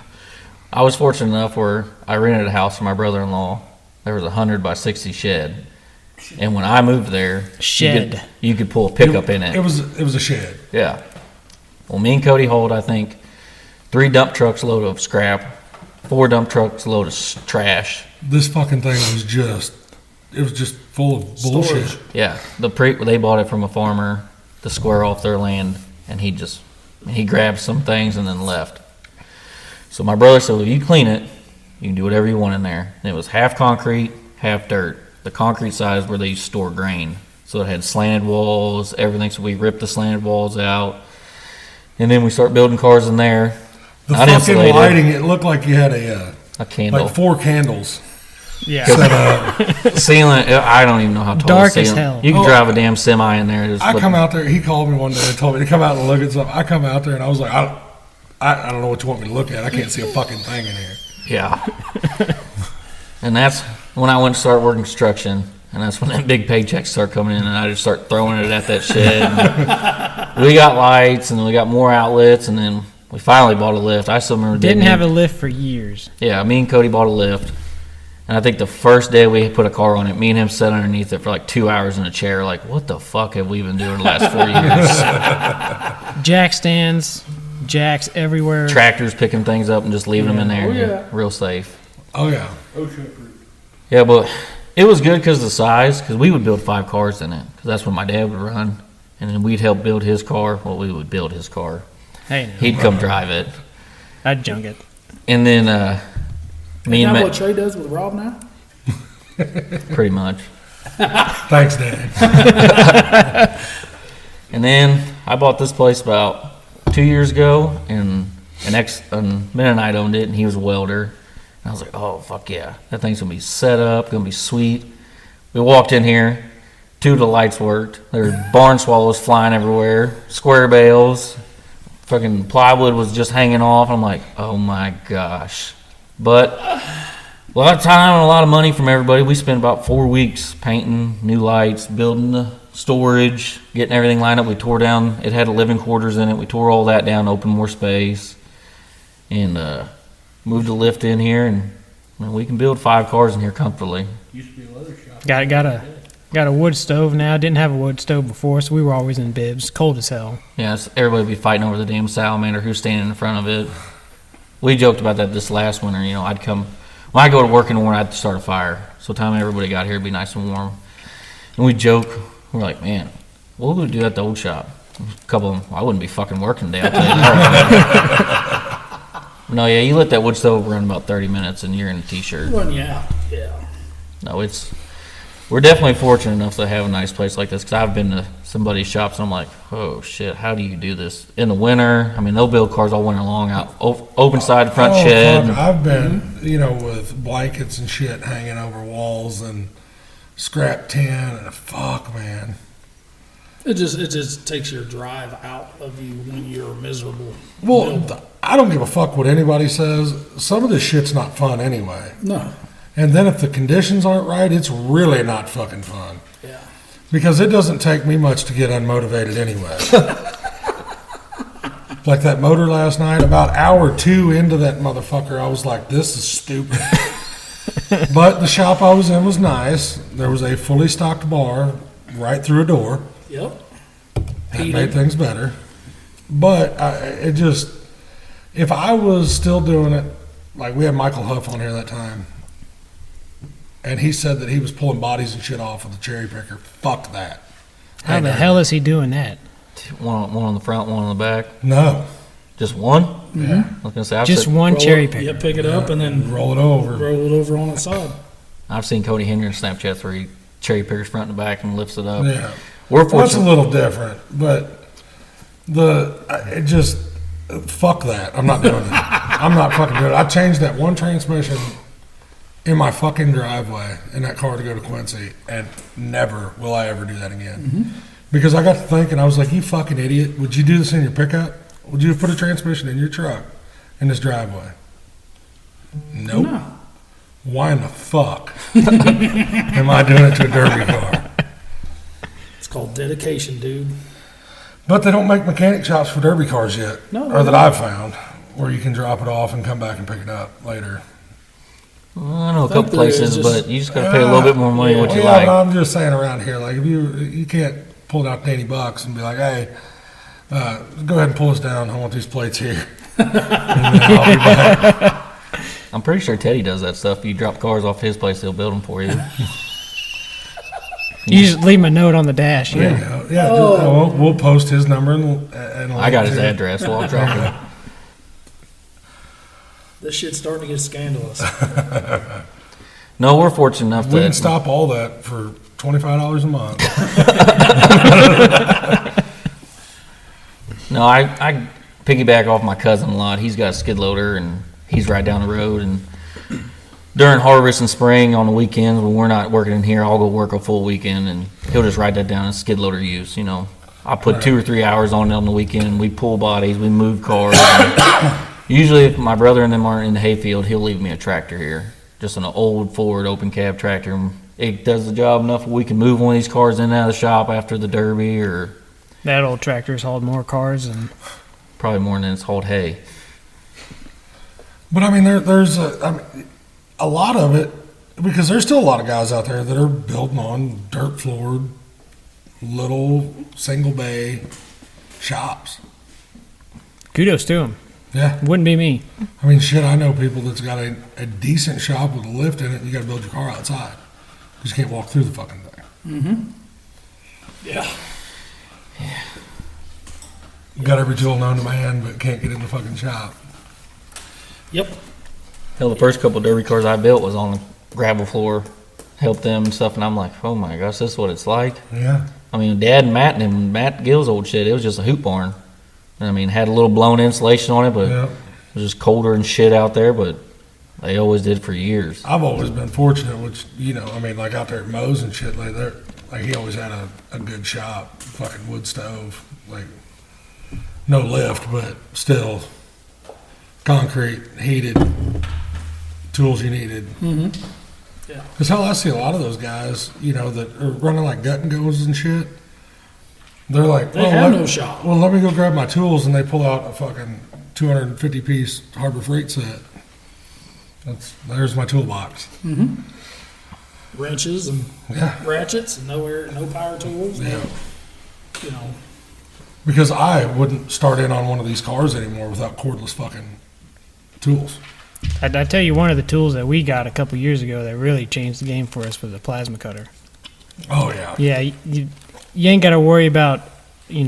I was fortunate enough where I rented a house for my brother-in-law. There was a 100 by 60 shed. And when I moved there, Shed. you could pull a pickup in it. It was a shed. Yeah. Well, me and Cody hold, I think, 3 dump trucks load of scrap, 4 dump trucks load of trash. This fucking thing was just full of bullshit. Storage. Yeah. They bought it from a farmer to square off their land, and he grabbed some things and then left. So my brother said, if you clean it, you can do whatever you want in there. And it was half concrete, half dirt. The concrete side is where they used to store grain. So it had slanted walls, everything. So we ripped the slanted walls out. And then we start building cars in there. The fucking lighting, it looked like you had a candle. like 4 candles Yeah. set up. Ceiling, I don't even know how tall Dark the as ceiling. hell. You could drive a damn semi in there. I come out there, he called me one day and told me to come out and look at something. I come out there and I was like, I don't know what you want me to look at. I can't see a fucking thing in here. Yeah. And that's when I went to start working construction. And that's when that big paychecks start coming in, and I just start throwing it at that shed. And we got lights, and we got more outlets, and then we finally bought a lift. I still remember Didn't have a lift for years. Yeah, me and Cody bought a lift, And I think the first day we put a car on it, me and him sat underneath it for like 2 hours in a chair. Like, what the fuck have we been doing the last 4 years? Jack stands, jacks everywhere. Tractors picking things up and just leaving them in there. Oh, yeah. Real safe. Oh, yeah. Yeah, but it was good because of the size, because we would build 5 cars in it, because that's what my dad would run. And then we'd help build his car. Well, we would build his car. Hey, no. He'd come drive it. I'd junk it. And then me Isn't and that Matt, what Trae does with Rob now? pretty much. Thanks, Dad. And then I bought this place about 2 years ago, and Mennonite owned it, and he was a welder. And I was like, oh, fuck yeah. That thing's going to be set up, going to be sweet. We walked in here. 2 of the lights worked. There were barn swallows flying everywhere, square bales, fucking plywood was just hanging off. I'm like, oh my gosh. But a lot of time and a lot of money from everybody. We spent about 4 weeks painting new lights, building the storage, getting everything lined up. We tore down, it had living quarters in it. We tore all that down, opened more space, and moved the lift in here, and we can build 5 cars in here comfortably. Used to be a leather shop. Got a wood stove now. Didn't have a wood stove before, so we were always in bibs. Cold as hell. Yeah, everybody would be fighting over the damn salamander, who's standing in front of it. We joked about that this last winter. I'd come, when I go to work in the morning, I'd start a fire. So time everybody got here, it'd be nice and warm. And we joke, we're like, man, what would we do at the old shop? A couple of them, I wouldn't be fucking working today. I'll tell you that. No, yeah, you let that wood stove run about 30 minutes and you're in a t-shirt. Run you out. Yeah. No, we're definitely fortunate enough to have a nice place like this, because I've been to somebody's shops and I'm like, oh shit, how do you do this in the winter? I mean, they'll build cars all winter long out open side front shed. Fuck. I've been, with blankets and shit hanging over walls and scrap tin and fuck, man. It just takes your drive out of you when you're miserable. Well, I don't give a fuck what anybody says. Some of this shit's not fun anyway. No. And then if the conditions aren't right, it's really not fucking fun. Yeah. Because it doesn't take me much to get unmotivated anyway. Like that motor last night, about hour 2 into that motherfucker, I was like, this is stupid. But the shop I was in was nice. There was a fully stocked bar right through a door. Yep. That made things better. But if I was still doing it, like we had Michael Huff on here that time, and he said that he was pulling bodies and shit off with a cherry picker. Fuck that. How the hell is he doing that? One on the front, one on the back. No. Just one? Yeah. I was gonna say, Just one cherry picker. Yeah, pick it up and then Roll it over. roll it over on its side. I've seen Cody Henry on Snapchats where he cherry pickers front and back and lifts it up. Yeah. We're Well, that's a fortunate. little different, but fuck that. I'm not doing it. I'm not fucking doing it. I changed that one transmission in my fucking driveway in that car to go to Quincy, and never will I ever do that again. Because I got to thinking, I was like, you fucking idiot. Would you do this in your pickup? Would you put a transmission in your truck in this driveway? Nope. No. Why in the fuck am I doing it to a derby car? It's called dedication, dude. But they don't make mechanic shops for derby cars yet, No, or that no. I've found, where you can drop it off and come back and pick it up later. Well, I know a think couple there is places, just- but you just gotta pay a little bit more money than what you Yeah, like. but I'm just saying around here, like if you can't pull it out $80 and be like, hey, go ahead and pull us down. I want these plates here. And then I'll be back. I'm pretty sure Teddy does that stuff. You drop cars off his place, he'll build them for you. You just leave him a note on the dash. There you go. Yeah, we'll post his number and I got his address, so I'll drop it. This shit's starting to get scandalous. No, we're fortunate enough We can that stop all that for $25 a month. no, I piggyback off my cousin a lot. He's got a skid loader and he's right down the road. And during harvest and spring on the weekends when we're not working in here, I'll go work a full weekend and he'll just write that down as skid loader use. I put 2 or 3 hours on it on the weekend. We pull bodies, we move cars. Usually, if my brother and them aren't in the hayfield, he'll leave me a tractor here, just an old Ford open cab tractor. It does the job enough we can move one of these cars in and out of the shop after the derby, or That old tractor's hauled more cars and probably more than it's hauled hay. But I mean, there's a lot of it because there's still a lot of guys out there that are building on dirt floored, little single bay shops. Kudos to them. Yeah. Wouldn't be me. I mean, shit, I know people that's got a decent shop with a lift in it, and you got to build your car outside. Because you can't walk through the fucking thing. Yeah. You got every tool known to man, but can't get in the fucking shop. Yep. Hell, the first couple derby cars I built was on the gravel floor, helped them and stuff, and I'm like, oh my gosh, this is what it's like. Yeah. I mean, Dad and Matt Gill's old shit, it was just a hoop barn. I mean, had a little blown insulation on it, but Yeah. it was just colder and shit out there, but they always did for years. I've always been fortunate, which, you know, I mean, like out there at Moe's and shit, like there, like he always had a good shop, fucking wood stove, like no lift, but still concrete, heated, tools you needed. Yeah. Because hell, I see a lot of those guys, you know, that are running like gut and goes and shit. They're like, They have no shop. Well, let me go grab my tools, and they pull out a fucking 250-piece Harbor Freight set. There's my toolbox. Wrenches and Yeah. ratchets and no power tools. Yeah. You know, Because I wouldn't start in on one of these cars anymore without cordless fucking tools. I tell you, one of the tools that we got a couple years ago that really changed the game for us was the plasma cutter. Oh, yeah. Yeah, you ain't got to worry about,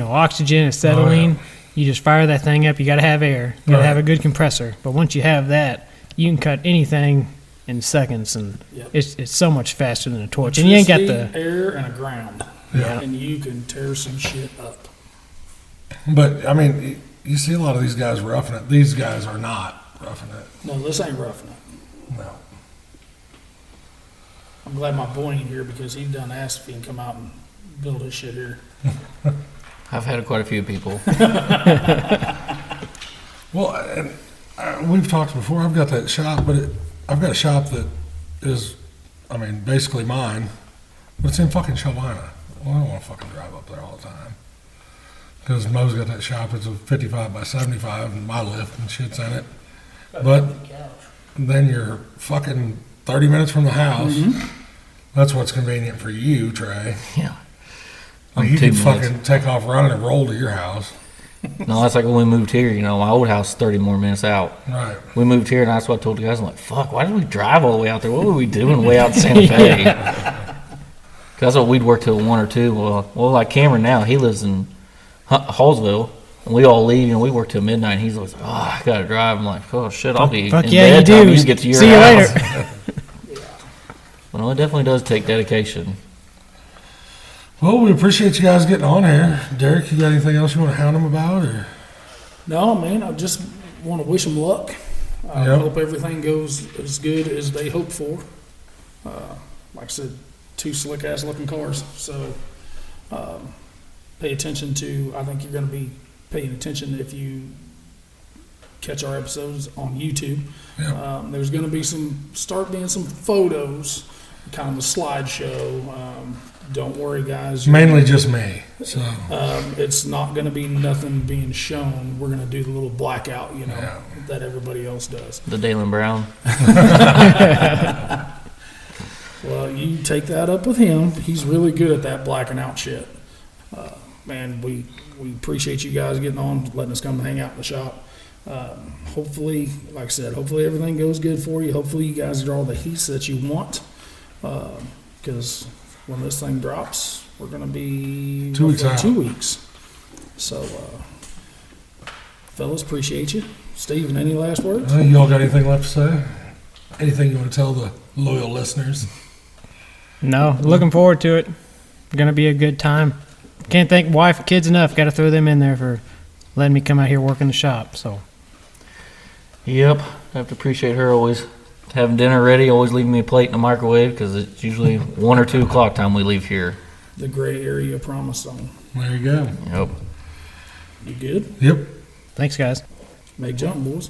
oxygen, acetylene. You just fire that thing up. You got to have air. You got to Right. have a good compressor. But once you have that, you can cut anything in seconds, and Yep. it's so much faster than a torch. And you ain't got electricity, the air and a ground. Yeah. And you can tear some shit up. But, I mean, you see a lot of these guys roughing it. These guys are not roughing it. No, this ain't roughing it. No. I'm glad my boy ain't here because he done asked if he can come out and build his shit here. I've had quite a few people. Well, and we've talked before. I've got that shop, but I've got a shop that is, I mean, basically mine, but it's in fucking Shelvina. Well, I don't want to fucking drive up there all the time. Because Mo's got that shop. It's a 55 by 75, and my lift and shit's in it. But then you're fucking 30 minutes from the house. That's what's convenient for you, Trae. Yeah. Like you 2 can minutes. fucking take off running and roll to your house. No, that's like when we moved here, my old house is 30 more minutes out. Right. We moved here, and that's what I told the guys. I'm like, fuck, why did we drive all the way out there? What were we doing way out in Santa Fe? 'Cause that's what we'd work till 1 or 2. Well, like Cameron now, he lives in Hallsville, and we all leave, we work till midnight. He's like, I gotta drive. I'm like, oh shit, I'll be fuck in yeah, bed you time do. you get to your See you house. later. Well, no, it definitely does take dedication. Well, we appreciate you guys getting on here. Derek, you got anything else you want to hound them about? Or No, man, I just want to wish them luck. I Yep. hope everything goes as good as they hope for. Like I said, 2 slick ass looking cars. So pay attention to, I think you're going to be paying attention if you catch our episodes on YouTube. Yeah. There's going to be start being some photos, kind of a slideshow. Don't worry, guys. mainly just me. So It's not going to be nothing being shown. We're going to do the little blackout, Yeah. that everybody else does. The Dalen Brown. Well, you take that up with him. He's really good at that blacking out shit. Man, we appreciate you guys getting on, letting us come hang out in the shop. Hopefully, like I said, hopefully everything goes good for you. Hopefully you guys get all the heats that you want. Because when this thing drops, we're going to be 2 weeks out. 2 weeks. So, fellas, appreciate you. Steven, any last words? you all got anything left to say? Anything you want to tell the loyal listeners? No, looking forward to it. Gonna be a good time. Can't thank wife and kids enough. Got to throw them in there for letting me come out here work in the shop. So Yep, I have to appreciate her always having dinner ready, always leaving me a plate in the microwave because it's usually 1 or 2 o'clock time we leave here. The gray area promise zone. There you go. Yep. You good? Yep. thanks, guys. Make jump, boys.